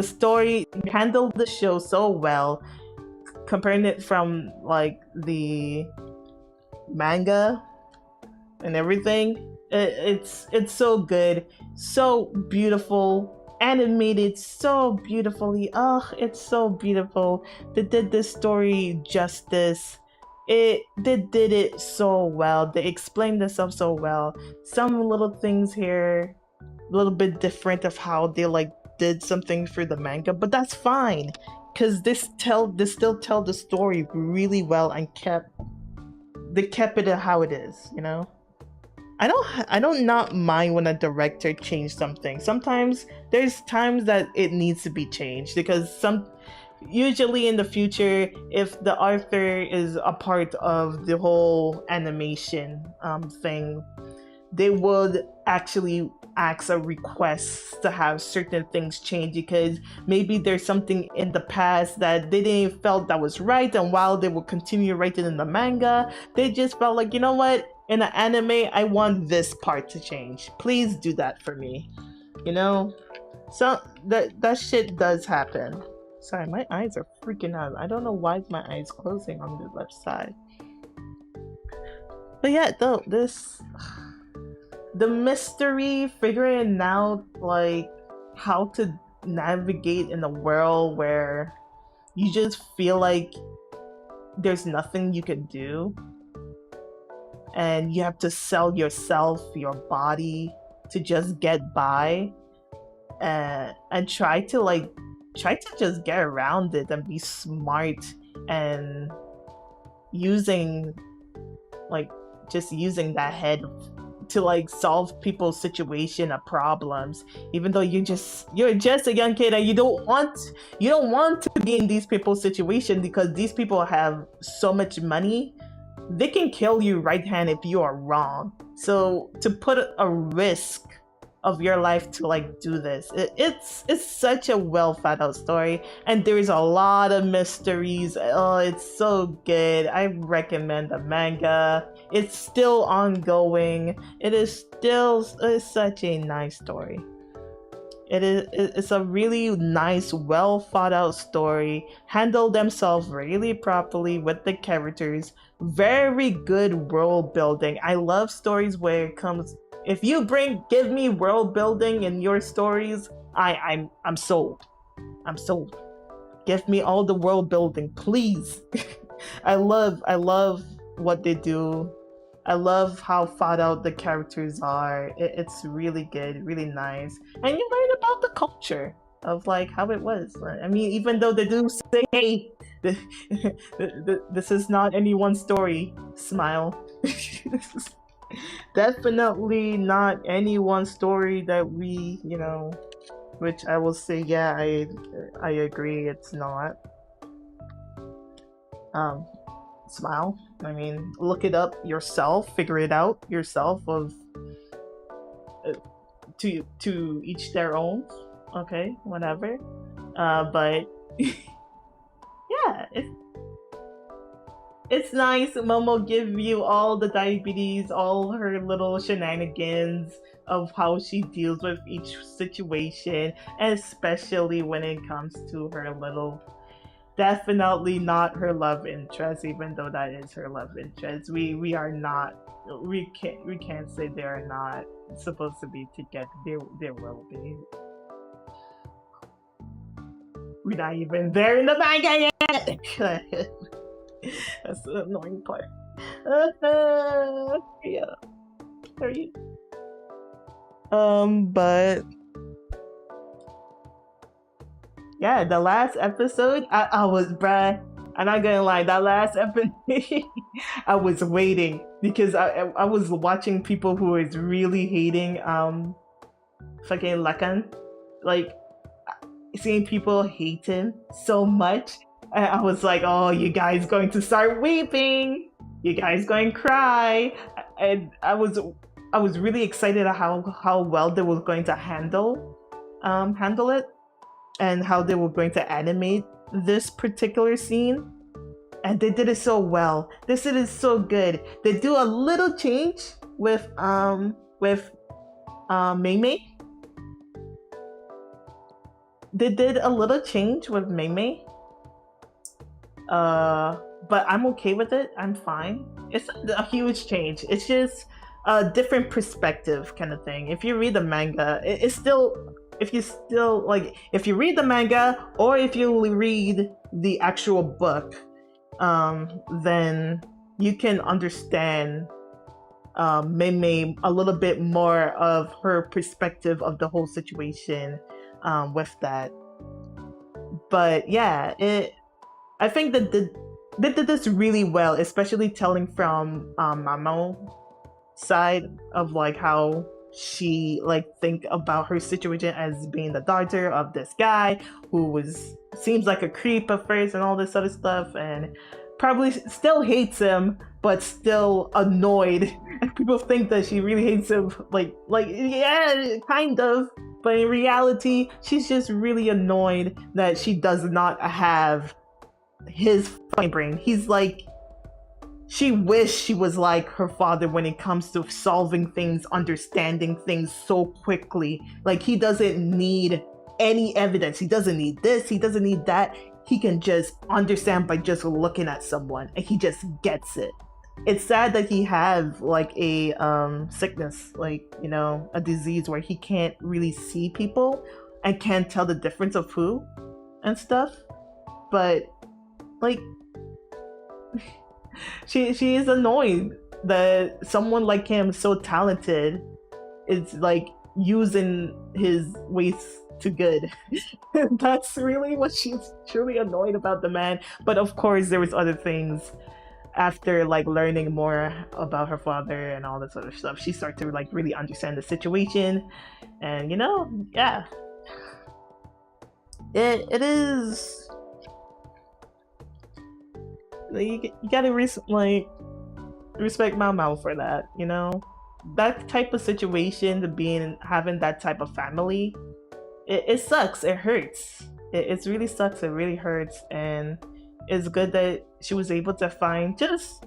story handled the show so well, comparing it from like the manga and everything. It's so good, so beautiful, animated so beautifully. It's so beautiful. They did this story justice. They did it so well. They explained themselves so well. Some little things here, a little bit different of how they like did something for the manga, but that's fine because they still tell the story really well and they kept it how it is. You know, I don't not mind when a director changed something. Sometimes there's times that it needs to be changed because usually in the future, if the author is a part of the whole animation thing, they would actually ask a request to have certain things changed because maybe there's something in the past that they didn't felt that was right, and while they will continue writing in the manga, they just felt like, you know what, in an anime I want this part to change, please do that for me, you know. So that shit does happen. Sorry, my eyes are freaking out. I don't know why my eyes closing on the left side. But yeah, though, the mystery, figuring out like how to navigate in a world where you just feel like there's nothing you can do, and you have to sell yourself, your body, to just get by, and try to just get around it and be smart and using that head to like solve people's situation or problems, even though you're just a young kid and you don't want to be in these people's situation because these people have so much money they can kill you right hand if you are wrong. So to put a risk of your life to like do this, it's such a well thought out story, and there's a lot of mysteries. Oh, it's so good. I recommend the manga. It's still ongoing. It's such a nice story. It's a really nice, well thought out story. Handle themselves really properly with the characters. Very good world building. I love stories where it comes. If you give me world building in your stories, I'm sold. I'm sold. Give me all the world building, please. I love what they do. I love how thought out the characters are. It's really good, really nice, and you learn about the culture of like how it was. I mean, even though they do say, "Hey, this is not anyone's story," smile. This is definitely not anyone's story that we, which I will say, yeah, I agree, it's not. Smile. I mean, look it up yourself, figure it out yourself. Of to each their own. Okay, whatever. But yeah, it's nice. Momo give you all the diabetes, all her little shenanigans of how she deals with each situation, especially when it comes to her little. Definitely not her love interest, even though that is her love interest. We are not. We can't say they are not supposed to be together. There will be. We're not even there in the manga yet. That's the annoying part. Yeah. Are you? But yeah, the last episode, I was, bruh, I'm not gonna lie, that last episode, I was waiting because I was watching people who was really hating fucking Lakan, like seeing people hate him so much. I was like, oh, you guys going to start weeping, you guys going to cry, and I was really excited at how well they were going to handle it, and how they were going to animate this particular scene. And they did it so well. This is so good. They do a little change with Mei Mei. They did a little change with Mei Mei. But I'm okay with it. I'm fine. It's a huge change. It's just a different perspective kind of thing. If you read the manga, it's still, if you read the manga or if you read the actual book, then you can understand Mei Mei a little bit more of her perspective of the whole situation with that. But yeah, I think that they did this really well, especially telling from Mamo side of like how she like think about her situation as being the daughter of this guy who seems like a creep at first and all this other stuff, and probably still hates him but still annoyed. And people think that she really hates him, like yeah, kind of, but in reality she's just really annoyed that she does not have his fucking brain. He's like, she wished she was like her father when it comes to solving things, understanding things so quickly. Like, he doesn't need any evidence. He doesn't need this. He doesn't need that. He can just understand by just looking at someone, and he just gets it. It's sad that he have like a sickness, like, you know, a disease where he can't really see people and can't tell the difference of who and stuff. But like, she is annoyed that someone like him, so talented, is like using his ways to good. That's really what she's truly annoyed about the man. But of course there was other things after like learning more about her father and all this other stuff. She started to like really understand the situation, and you know, yeah, it is. You gotta like, respect Mau Mau for that, you know? That type of situation, having that type of family, it sucks. It hurts. It really sucks. It really hurts. And it's good that she was able to find just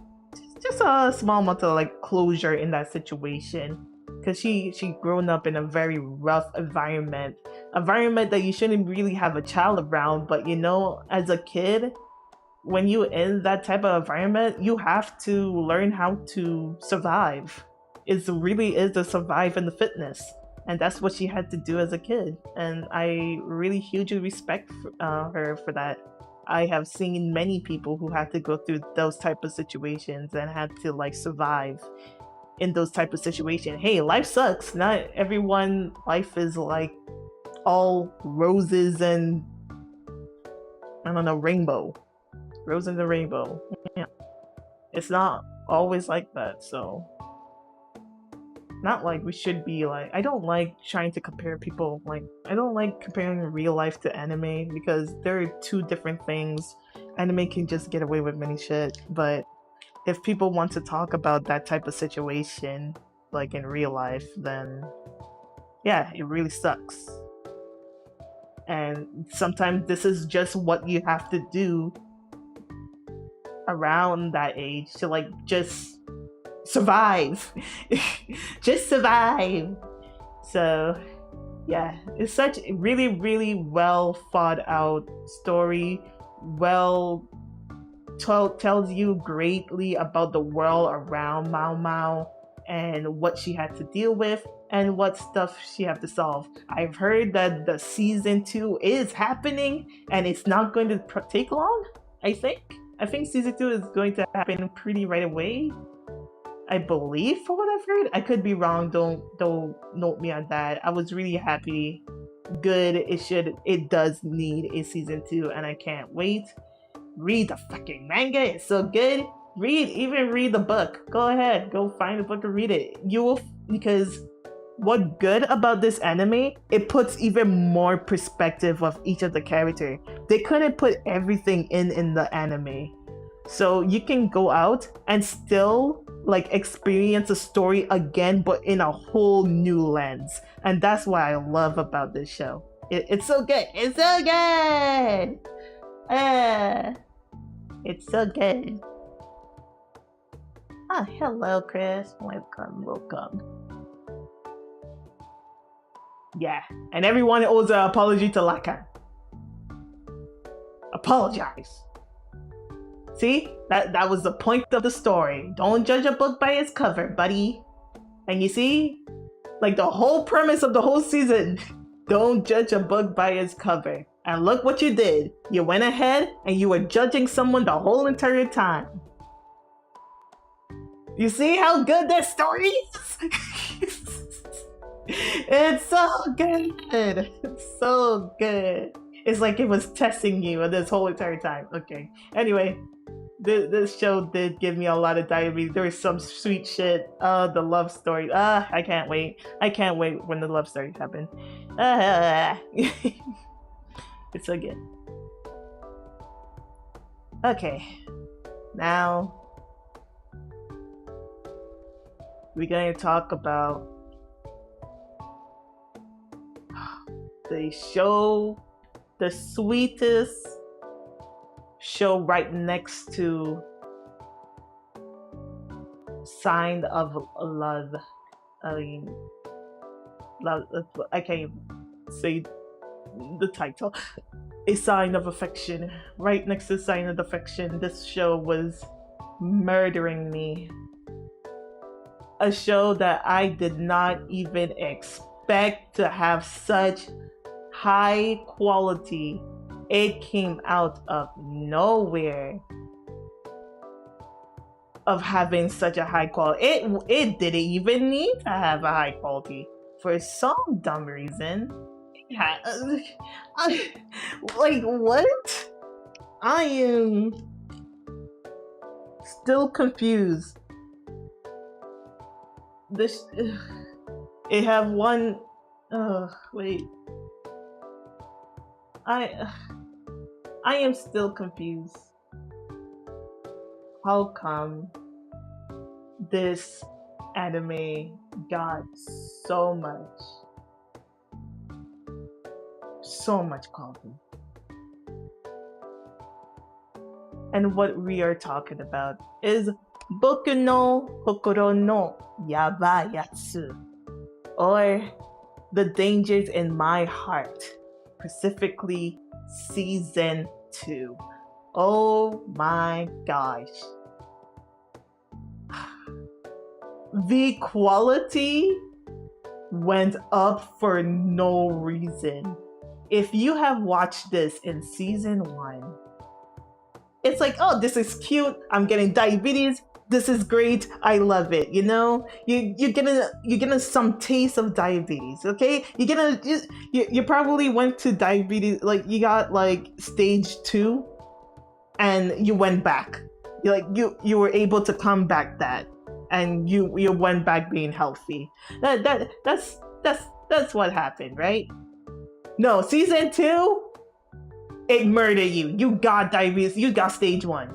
a small amount of like closure in that situation, because she grown up in a very rough environment that you shouldn't really have a child around. But you know, as a kid, when you in that type of environment, you have to learn how to survive. It really is the survive and the fitness, and that's what she had to do as a kid. And I really hugely respect her for that. I have seen many people who had to go through those type of situations and had to like survive in those type of situations. Hey, life sucks. Not everyone life is like all roses and I don't know, rainbow. Rose and the rainbow. Yeah. It's not always like that, so not like we should be like, I don't like trying to compare people, like I don't like comparing real life to anime because they're two different things. Anime can just get away with many shit, but if people want to talk about that type of situation like in real life, then yeah, it really sucks. And sometimes this is just what you have to do around that age to like just survive. Just survive. So yeah, it's such a really, really well thought out story. Well tells you greatly about the world around Mau Mau and what she had to deal with and what stuff she had to solve. I've heard that the season 2 is happening and it's not going to take long. I think season 2 is going to happen pretty right away. I believe, for what I've heard. I could be wrong. Don't note me on that. I was really happy. Good. It does need a season 2, and I can't wait. Read the fucking manga. It's so good. Even read the book. Go ahead. Go find the book and read it. Because what good about this anime? It puts even more perspective of each of the character. They couldn't put everything in the anime. So you can go out and still like experience a story again, but in a whole new lens. And that's what I love about this show. It's so good. It's so good. It's so good. Ah, hello, Chris. Welcome. Yeah, and everyone owes an apology to Lakan. Apologize. See, that was the point of the story. Don't judge a book by its cover, buddy. And you see, like the whole premise of the whole season, don't judge a book by its cover. And look what you did. You went ahead and you were judging someone the whole entire time. You see how good this story is? It's so good. It's so good. It's like it was testing you this whole entire time. Okay. Anyway, this show did give me a lot of diabetes. There was some sweet shit. The love story. I can't wait. I can't wait when the love story happen. It's so good. Okay. Now we're going to talk about the show, the sweetest show right next to Sign of Love. I mean, love. I can't even say the title. A Sign of Affection. Right next to Sign of Affection, this show was murdering me. A show that I did not even expect to have such high quality. It came out of nowhere of having such a high quality. It didn't even need to have a high quality for some dumb reason. Yeah, like what? I am still confused. This it have one. Wait. I am still confused. How come this anime got so much quality. And what we are talking about is Boku no Kokoro no Yabayatsu, or The Dangers in My Heart, specifically season 2. Oh my gosh. The quality went up for no reason. If you have watched this in season 1, it's like, oh, this is cute. I'm getting diabetes. This is great. I love it. You know, you're getting some taste of diabetes. Okay, you probably went to diabetes, like you got like stage 2, and you went back. You were able to come back that, and you went back being healthy. That's what happened, right? No, season 2, it murdered you. You got diabetes. You got stage 1.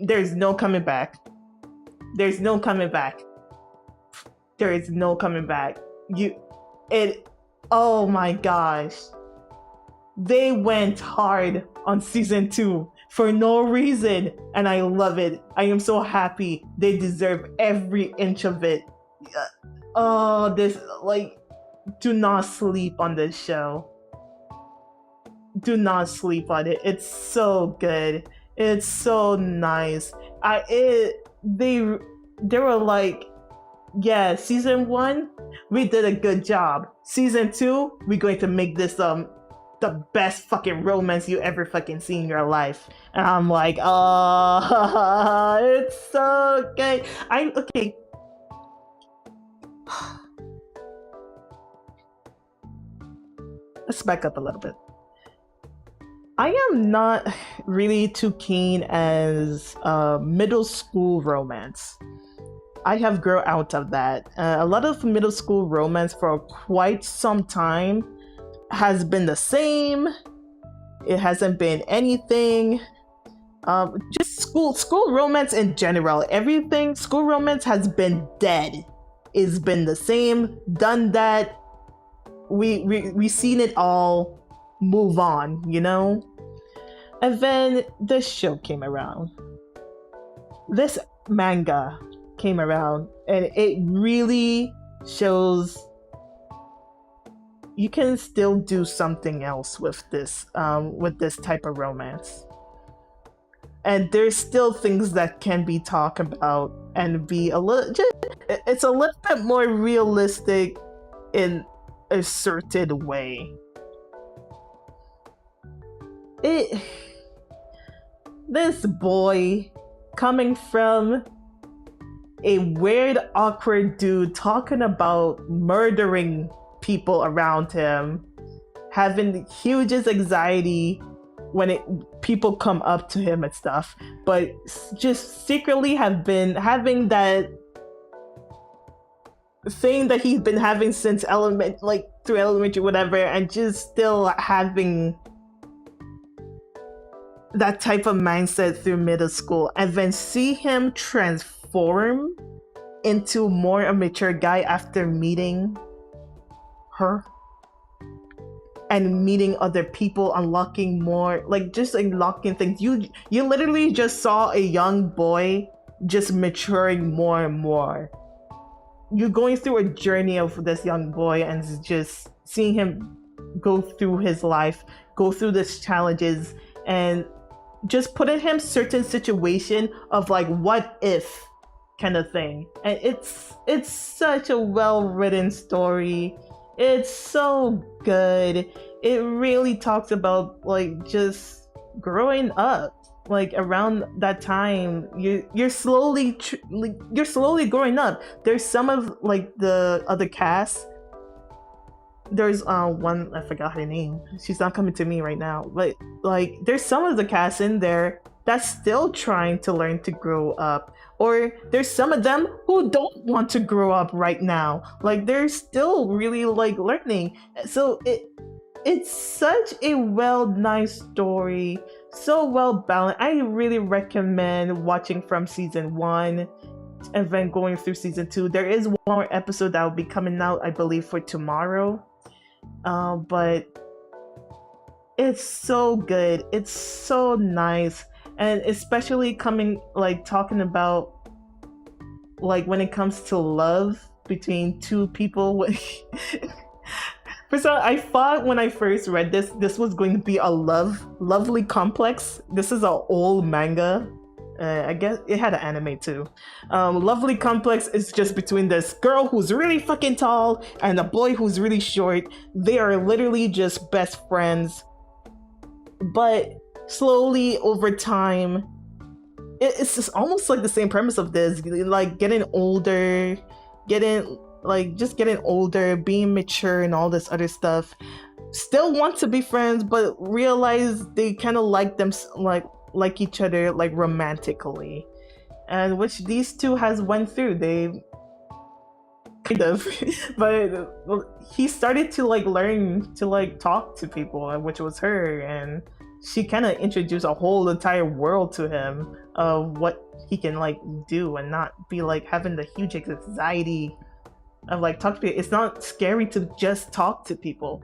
There's no coming back. There's no coming back. There is no coming back. Oh my gosh. They went hard on season 2 for no reason, and I love it. I am so happy. They deserve every inch of it. Oh, do not sleep on this show. Do not sleep on it. It's so good. It's so nice. They were like, yeah, season 1, we did a good job. Season 2, we're going to make this the best fucking romance you ever fucking seen in your life. And I'm like, oh, it's so good. Okay. Let's back up a little bit. I am not really too keen as middle school romance. I have grown out of that. A lot of middle school romance for quite some time has been the same. It hasn't been anything. Just school romance in general. Everything school romance has been dead. It's been the same. Done that. We seen it all. Move on, you know? And then this show came around. This manga came around, and it really shows you can still do something else with this type of romance. And there's still things that can be talked about and be it's a little bit more realistic in a certain way. This boy coming from a weird, awkward dude talking about murdering people around him, having huge anxiety when people come up to him and stuff, but just secretly have been having that thing that he's been having since through elementary, whatever, and just still having that type of mindset through middle school, and then see him transform into more a mature guy after meeting her and meeting other people, unlocking more, just unlocking things. You literally just saw a young boy just maturing more and more. You're going through a journey of this young boy and just seeing him go through his life, go through these challenges, and just put in him certain situation of what if kind of thing. And it's such a well-written story. It's so good. It really talks about just growing up. Around that time, you're slowly growing up. There's some of the other cast. There's one, I forgot her name. She's not coming to me right now. But there's some of the cast in there that's still trying to learn to grow up. Or there's some of them who don't want to grow up right now. They're still really learning. So it's such a nice story. So well balanced. I really recommend watching from season 1 event going through season 2. There is one more episode that will be coming out, I believe, for tomorrow. But it's so good. It's so nice. And especially talking about like when it comes to love between two people. First of all, I thought when I first read this was going to be a lovely complex. This is an old manga. I guess it had an anime too. Lovely complex is just between this girl who's really fucking tall and a boy who's really short. They are literally just best friends. But slowly over time, it's just almost like the same premise of this, like getting older, getting older, being mature and all this other stuff. Still want to be friends, but realize they kind of like them like each other, like romantically, and which these two has went through. They kind of but he started to like learn to like talk to people, which was her, and she kind of introduced a whole entire world to him of what he can like do and not be like having the huge anxiety of like talk to people. It's not scary to just talk to people.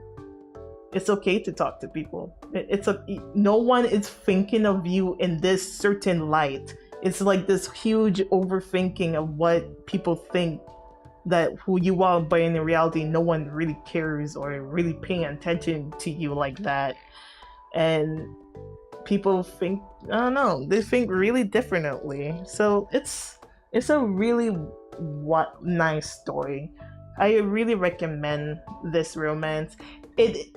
It's okay to talk to people. No one is thinking of you in this certain light. It's like this huge overthinking of what people think that who you are, but in reality, no one really cares or really paying attention to you like that. And people think, I don't know, they think really differently. So it's a really nice story. I really recommend this romance. It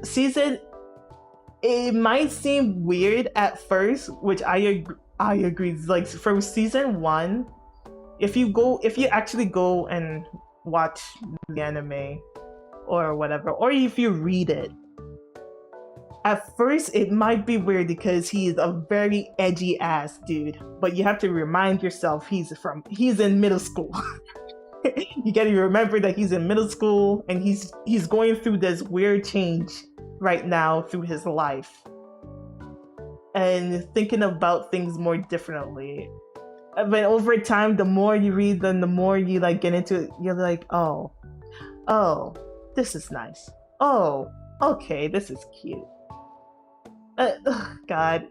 might seem weird at first, which I agree. Like from season 1, if you actually go and watch the anime or whatever, or if you read it, at first it might be weird because he's a very edgy ass dude, but you have to remind yourself he's in middle school. You gotta remember that he's in middle school and he's going through this weird change right now through his life and thinking about things more differently. But over time, the more you read them, the more you like get into it. You're like, oh, this is nice. Oh, okay, this is cute. God,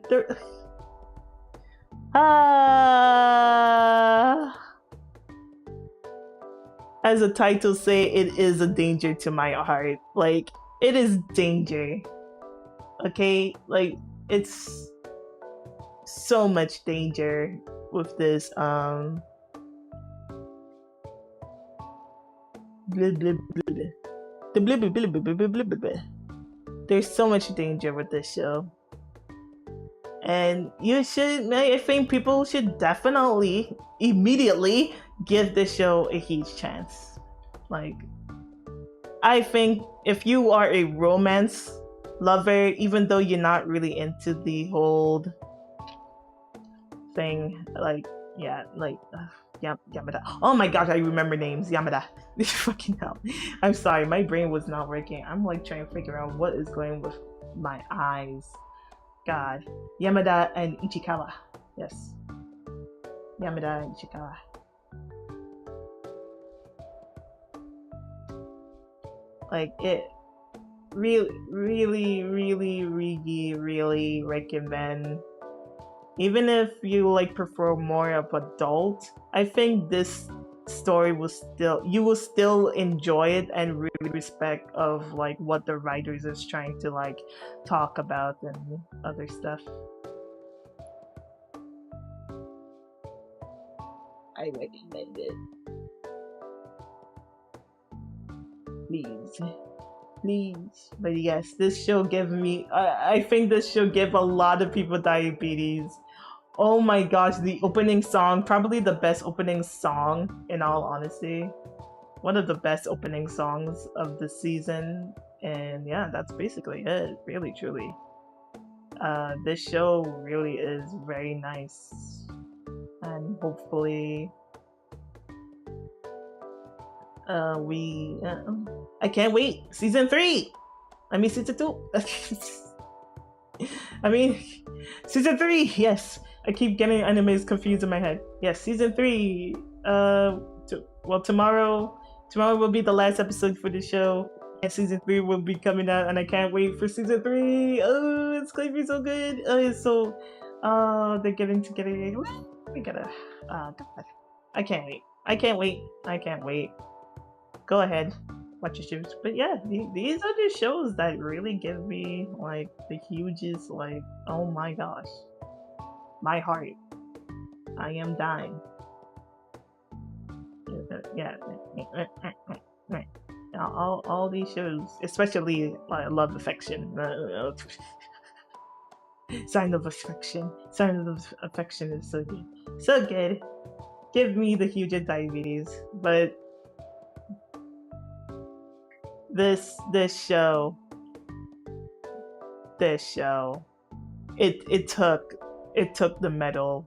as the title say, it is a danger to my heart. Like, it is danger. Okay? Like, it's so much danger with this, blah, blah, blah, blah. Blah, blah, blah, blah, blah, blah, blah, blah. There's so much danger with this show. And I think people should definitely, immediately, give this show a huge chance. Like, I think if you are a romance lover, even though you're not really into the whole thing, like, yeah, like, Yamada. Oh my gosh, I remember names. Yamada. This fucking hell. I'm sorry, my brain was not working. I'm like trying to figure out what is going with my eyes. God. Yamada and Ichikawa. Yes. Yamada and Ichikawa. Like, it really recommend. Even if you like prefer more of adult, I think this story you will still enjoy it and really respect of like what the writers is trying to like talk about and other stuff. I recommend it. Please. But yes, this show gave me, I think this show gave a lot of people diabetes. Oh my gosh, the opening song, probably the best opening song, in all honesty. One of the best opening songs of the season. And yeah, that's basically it, really, truly. This show really is very nice. And hopefully, I can't wait. Season 3! I mean, season 2. I mean, season 3, yes. I keep getting animes confused in my head. Yes, season 3 Tomorrow will be the last episode for the show, and season 3 will be coming out, and I can't wait for season 3. Oh, it's going to be so good. It's so they're getting together. We gotta God, I can't wait. Go ahead, watch your shows. But yeah, these are the shows that really give me like the hugest, like, oh my gosh, my heart, I am dying. Yeah. All these shows, especially Love Affection, Sign of Affection is so good. Give me the hugest diabetes. But this show, it took the medal.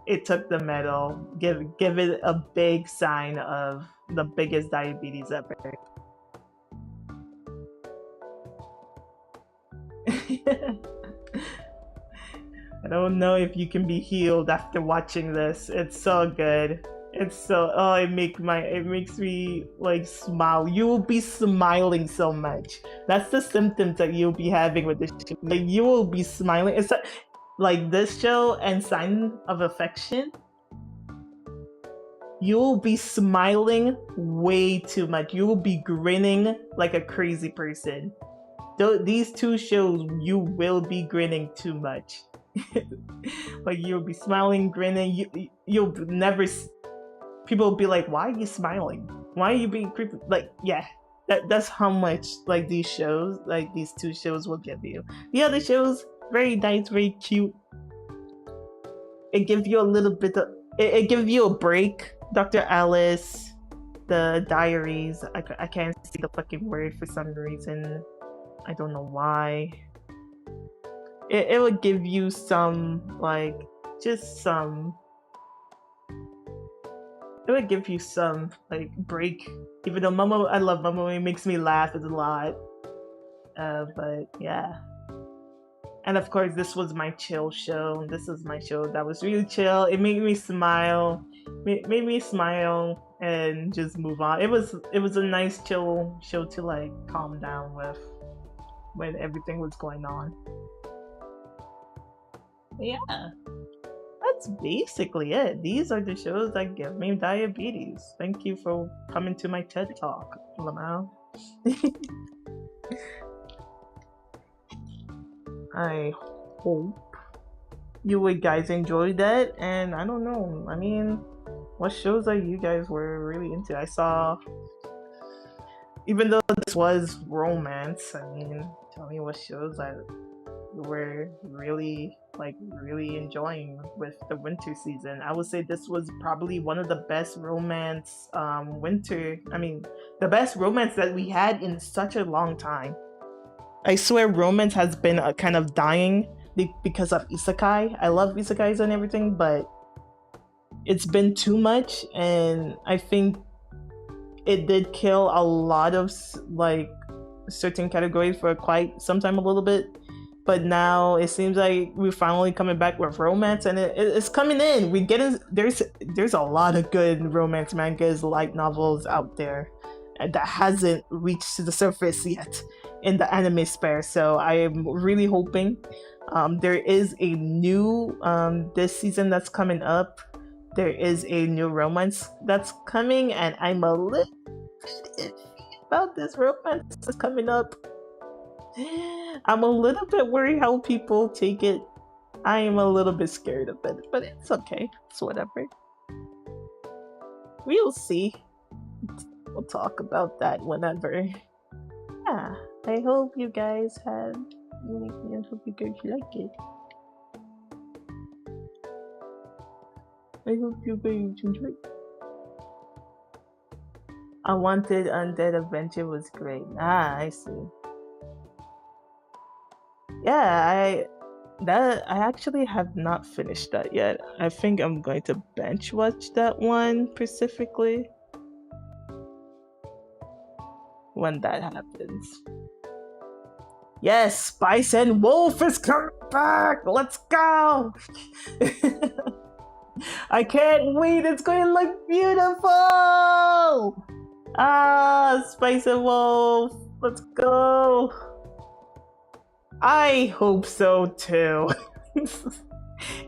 It took the medal. Give it a big sign of the biggest diabetes ever. I don't know if you can be healed after watching this. It's so good. It's so it makes me like smile. You will be smiling so much. That's the symptoms that you'll be having with this show. Like, you will be smiling. It's like this show and Sign of Affection. You will be smiling way too much. You will be grinning like a crazy person. These two shows, you will be grinning too much. Like, you'll be smiling, grinning. You'll never. People will be like, "Why are you smiling? Why are you being creepy?" Like, yeah, that's how much like these shows, like these two shows, will give you. The other shows, very nice, very cute. It gives you a little bit of. It gives you a break. Dr. Alice, the Diaries. I can't see the fucking word for some reason. I don't know why. It would give you some, like, just some. It would give you some, like, break. Even though I love Momo, it makes me laugh a lot. But yeah. And of course, this was my chill show. This is my show that was really chill. It made me smile. Made me smile and just move on. It was a nice chill show to like calm down with when everything was going on. Yeah, that's basically it. These are the shows that give me diabetes. Thank you for coming to my TED Talk, Lamau. I hope you guys enjoyed that, and I don't know. I mean, what shows are you guys were really into? I saw, even though this was romance, I mean, tell me what shows I were really enjoying with the winter season. I would say this was probably one of the best romance the best romance that we had in such a long time. I swear romance has been kind of dying because of isekai. I love isekais and everything, but it's been too much, and I think it did kill a lot of like certain categories for quite some time, a little bit. But now it seems like we're finally coming back with romance, and it's coming in. There's a lot of good romance mangas, light novels out there that hasn't reached the surface yet in the anime sphere. So I am really hoping. There is a new this season that's coming up. There is a new romance that's coming, and I'm a little bit iffy about this romance that's coming up. I'm a little bit worried how people take it. I am a little bit scared of it, but it's okay. It's whatever. We'll see. We'll talk about that whenever. Yeah, I hope you guys I hope you guys like it. I hope you guys enjoy it. Unwanted Undead Adventure was great. I see. Yeah, I actually have not finished that yet. I think I'm going to bench watch that one specifically when that happens. Yes, Spice and Wolf is coming back! Let's go! I can't wait. It's going to look beautiful. Ah, Spice and Wolf. Let's go. I hope so too.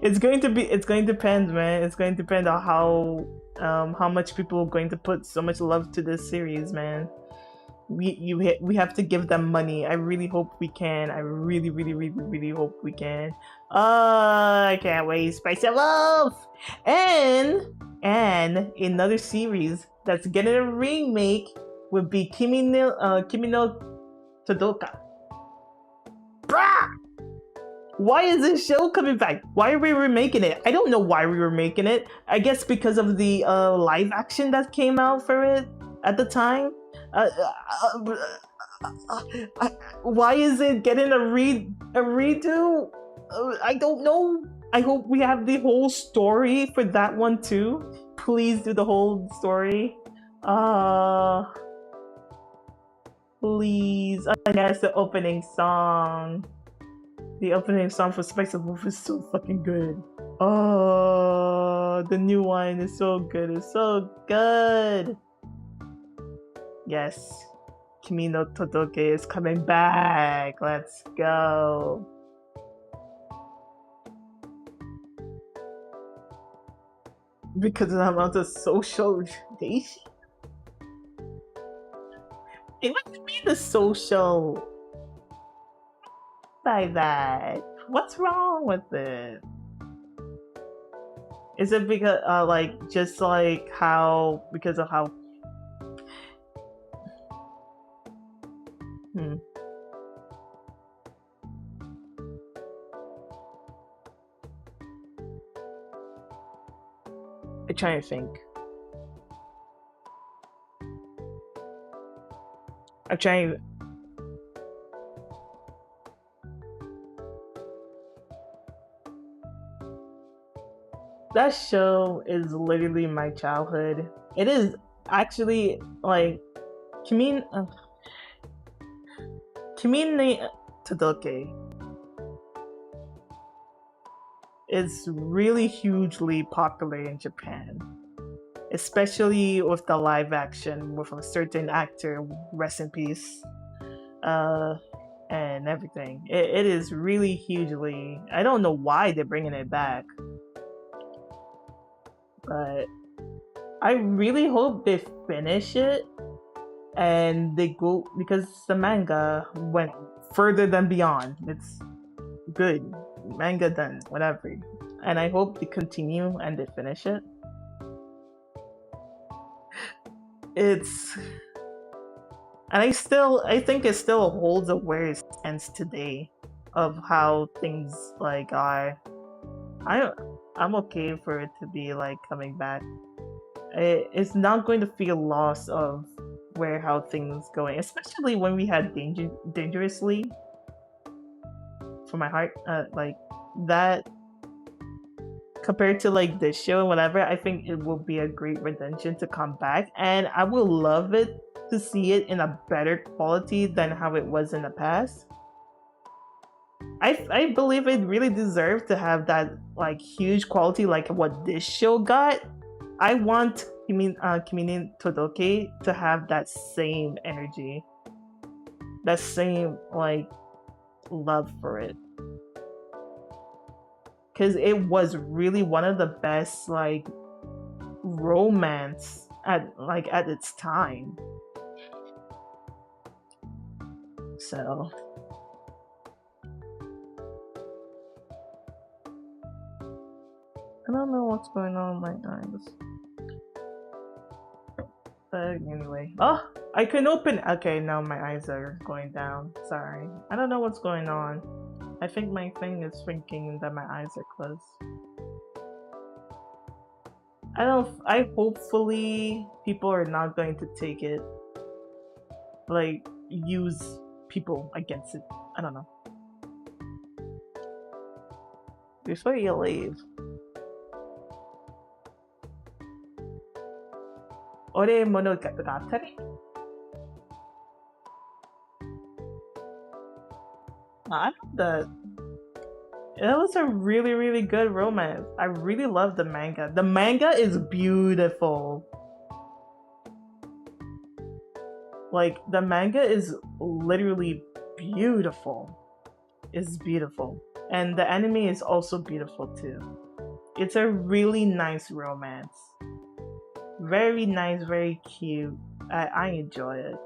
It's going to depend, man. It's going to depend on how much people are going to put so much love to this series, man. We have to give them money. I really hope we can. I really hope we can. I can't wait. Spicy Wolf! And another series that's getting a remake would be Kimi no Todoka. Brah! Why is this show coming back? Why are we remaking it? I don't know why we were making it. I guess because of the live action that came out for it at the time. Why is it getting a redo? I don't know. I hope we have the whole story for that one too. Please do the whole story. Please. And that's the opening song. The opening song for Spice of Wolf is so fucking good. Oh, the new one is so good. It's so good. Yes. Kimi no Todoke is coming back. Let's go. Because of the amount of social dating. Hey, what do you mean the social by that? What's wrong with it? Is it because because of how I'm trying to think. I'm trying. That show is literally my childhood. It is actually like Kimi no Todoke is really hugely popular in Japan, especially with the live action with a certain actor, rest in peace, and everything. It is really hugely. I don't know why they're bringing it back, but I really hope they finish it and they go, because the manga went further than beyond. It's good. Manga done, whatever. And I hope they continue and they finish it. And I think it still holds awareness today of how things like are. I'm okay for it to be like coming back. It's not going to feel loss of how things going, especially when we had dangerously for my heart, like that compared to like this show and whatever. I think it will be a great redemption to come back, and I will love it to see it in a better quality than how it was in the past. I believe it really deserved to have that like huge quality like what this show got. I want Kimi no Todoke to have that same energy, that same like love for it, because it was really one of the best like romance at its time. So I don't know what's going on with my eyes. But anyway. Oh, I can open. Okay, now my eyes are going down. Sorry. I don't know what's going on. I think my thing is thinking that my eyes are closed. I hopefully people are not going to take it, like, use people against it. I don't know. Before you leave. 俺物があったね。I know that That was a really, really good romance. I really love the manga. The manga is beautiful. Like, the manga is literally beautiful. It's beautiful. And the anime is also beautiful too. It's a really nice romance. Very nice, very cute. I enjoy it.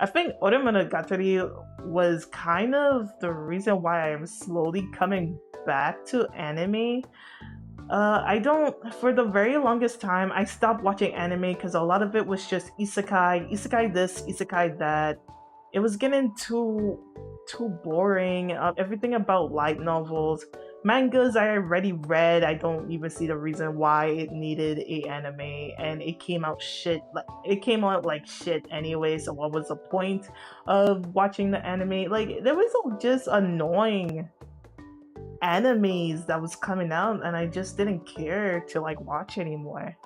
I think Ore Monogatari was kind of the reason why I'm slowly coming back to anime. I don't, for the very longest time, I stopped watching anime because a lot of it was just isekai this, isekai that. It was getting too boring. Everything about light novels, mangas I already read. I don't even see the reason why it needed a anime, and it came out shit. Like it came out like shit anyway. So what was the point of watching the anime? Like there was just annoying animes that was coming out, and I just didn't care to like watch anymore.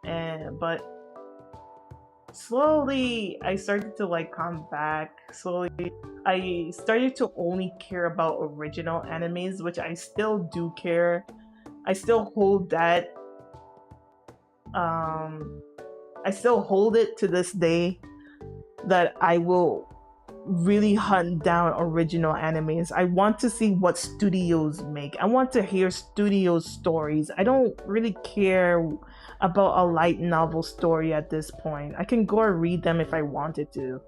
But slowly I started to like come back. Slowly I started to only care about original animes, which I still do care. I still hold that. I still hold it to this day that I will really hunt down original animes. I want to see what studios make. I want to hear studios' stories. I don't really care about a light novel story at this point. I can go and read them if I wanted to,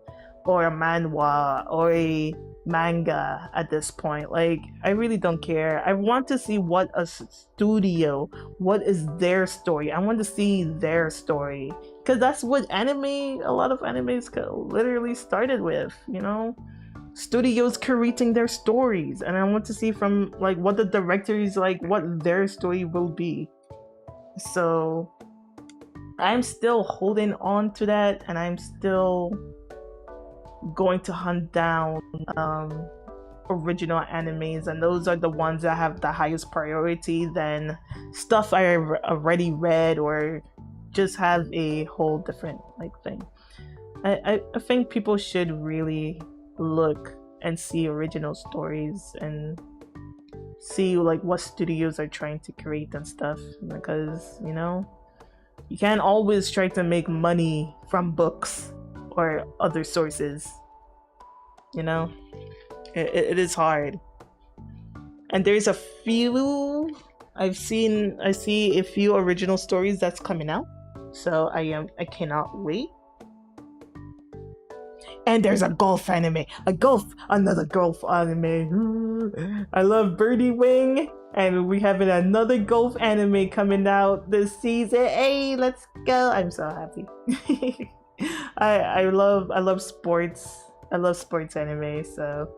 or a manhwa or a manga at this point. Like, I really don't care. I want to see what a studio, what is their story. I want to see their story because that's what anime, a lot of animes literally started with, you know? Studios creating their stories, and I want to see from like what the director is like, what their story will be. So I'm still holding on to that, and I'm still going to hunt down original animes, and those are the ones that have the highest priority than stuff I already read or just have a whole different like thing. I think people should really look and see original stories and see like what studios are trying to create and stuff, because you know you can't always try to make money from books or other sources, you know. It is hard, and there's a few I see a few original stories that's coming out, so I cannot wait. And there's a golf anime, another golf anime. I love Birdie Wing, and we have another golf anime coming out this season. Hey, let's go! I'm so happy. I love sports. I love sports anime, so.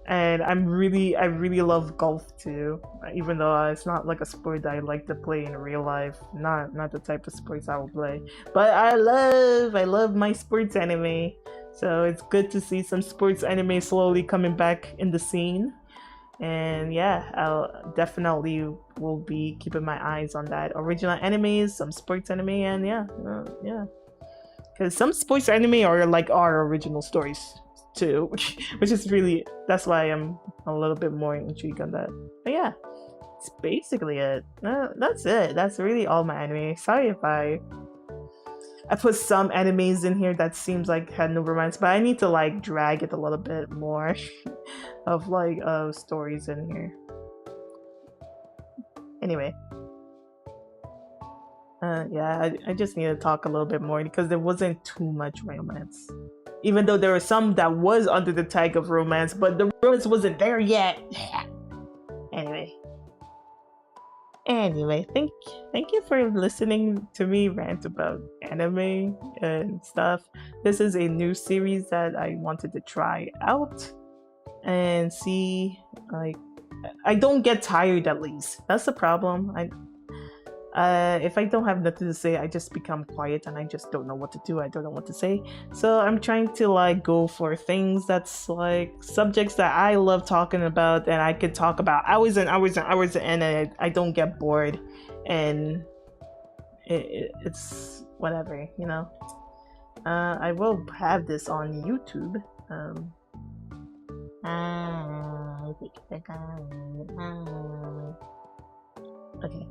And I really love golf too, even though it's not like a sport that I like to play in real life. Not the type of sports I will play, but I love my sports anime. So it's good to see some sports anime slowly coming back in the scene. And yeah, I'll definitely will be keeping my eyes on that original animes, some sports anime, and yeah, because some sports anime are like our original stories too, which is really, that's why I'm a little bit more intrigued on that. But yeah, it's basically it. That's it. That's really all my anime. Sorry if I put some animes in here that seems like had no romance, but I need to like drag it a little bit more of like stories in here. Anyway, yeah, I just need to talk a little bit more because there wasn't too much romance. Even though there was some that was under the tag of romance, but the romance wasn't there yet. Anyway, thank you for listening to me rant about anime and stuff. This is a new series that I wanted to try out and see. Like, I don't get tired, at least. That's the problem. If I don't have nothing to say, I just become quiet and I just don't know what to do. I don't know what to say. So I'm trying to like go for things that's like subjects that I love talking about and I could talk about hours and hours and hours, and I don't get bored, and it's whatever, you know. I will have this on YouTube, Okay.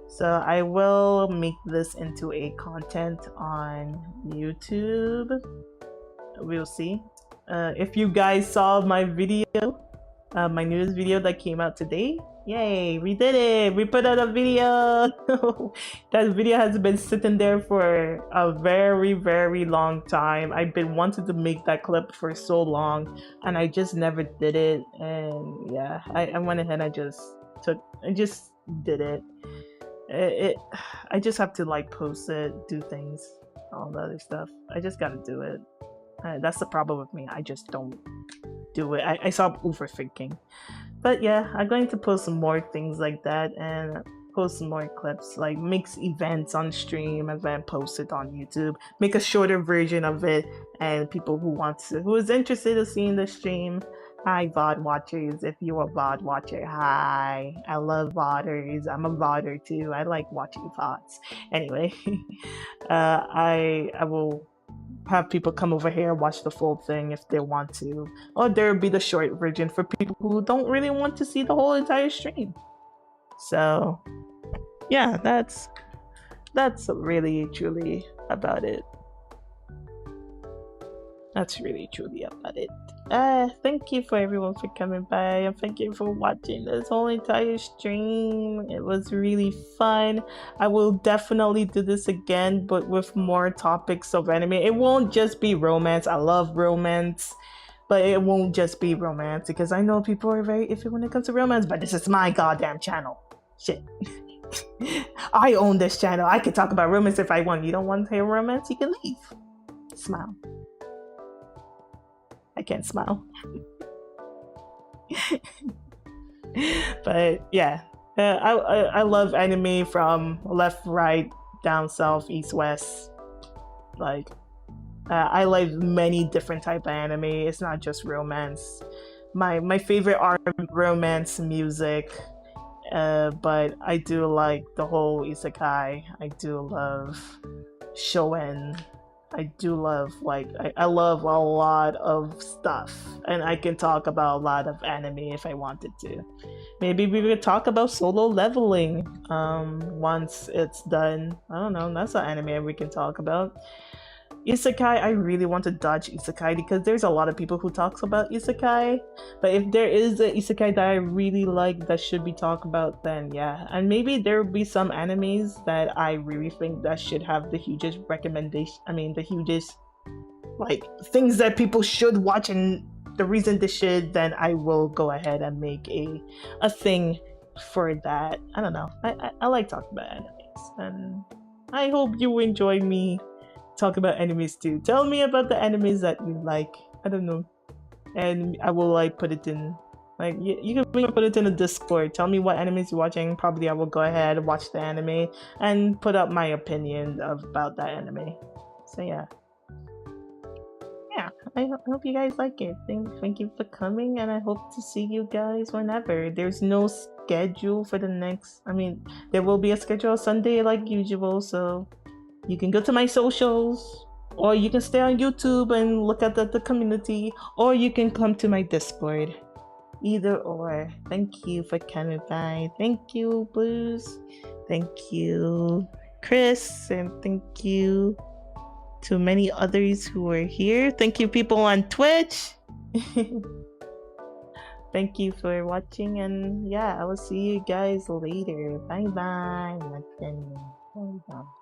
So I will make this into a content on YouTube. We'll see. If you guys saw my video, my newest video that came out today, yay, we did it! We put out a video! That video has been sitting there for a very, very long time. I've been wanting to make that clip for so long, and I just never did it. And yeah, I went ahead and I just did it. I just have to like post it, do things, all the other stuff. I just gotta do it. That's the problem with me. I just don't do it. I stop overthinking. But yeah, I'm going to post some more things like that and post some more clips, like mix events on stream and then post it on YouTube. Make a shorter version of it, and people who is interested in seeing the stream. Hi VOD watchers, if you're a VOD watcher, hi. I love VODers. I'm a VODer too. I like watching VODs. Anyway, I will have people come over here and watch the full thing if they want to, or there'll be the short version for people who don't really want to see the whole entire stream. So yeah, that's really truly about it. That's really truly about it. Thank you for everyone for coming by, and thank you for watching this whole entire stream. It was really fun. I will definitely do this again, but with more topics of anime. It won't just be romance. I love romance, but it won't just be romance, because I know people are very iffy when it comes to romance, but this is my goddamn channel. Shit. I own this channel. I can talk about romance if I want. You don't want to hear romance? You can leave. Smile. I can't smile. But yeah, I love anime from left, right, down, south, east, west. Like, I like many different type of anime. It's not just romance. My favorite are romance music, but I do like the whole isekai. I do love shonen. I do love, like, I love a lot of stuff, and I can talk about a lot of anime if I wanted to. Maybe we could talk about Solo Leveling once it's done. I don't know, that's an anime we can talk about. Isekai, I really want to dodge isekai because there's a lot of people who talks about isekai, but if there is an isekai that I really like that should be talked about, then yeah. And maybe there will be some animes that I really think that should have the hugest recommendation, the hugest, like, things that people should watch, and the reason they should, then I will go ahead and make a thing for that. I don't know, I like talking about animes, and I hope you enjoy me talk about enemies too. Tell me about the enemies that you like. I don't know, and I will like put it in, like, you can put it in the Discord. Tell me what enemies you're watching. Probably I will go ahead and watch the anime and put up my opinion about that anime. So yeah, I hope you guys like it. Thank you for coming, and I hope to see you guys whenever. There's no schedule for the next, there will be a schedule Sunday like usual, so you can go to my socials, or you can stay on YouTube and look at the community, or you can come to my Discord. Either or. Thank you for coming by. Thank you, Blues. Thank you, Chris. And thank you to many others who are here. Thank you, people on Twitch. Thank you for watching, and yeah, I will see you guys later. Bye bye. Bye bye.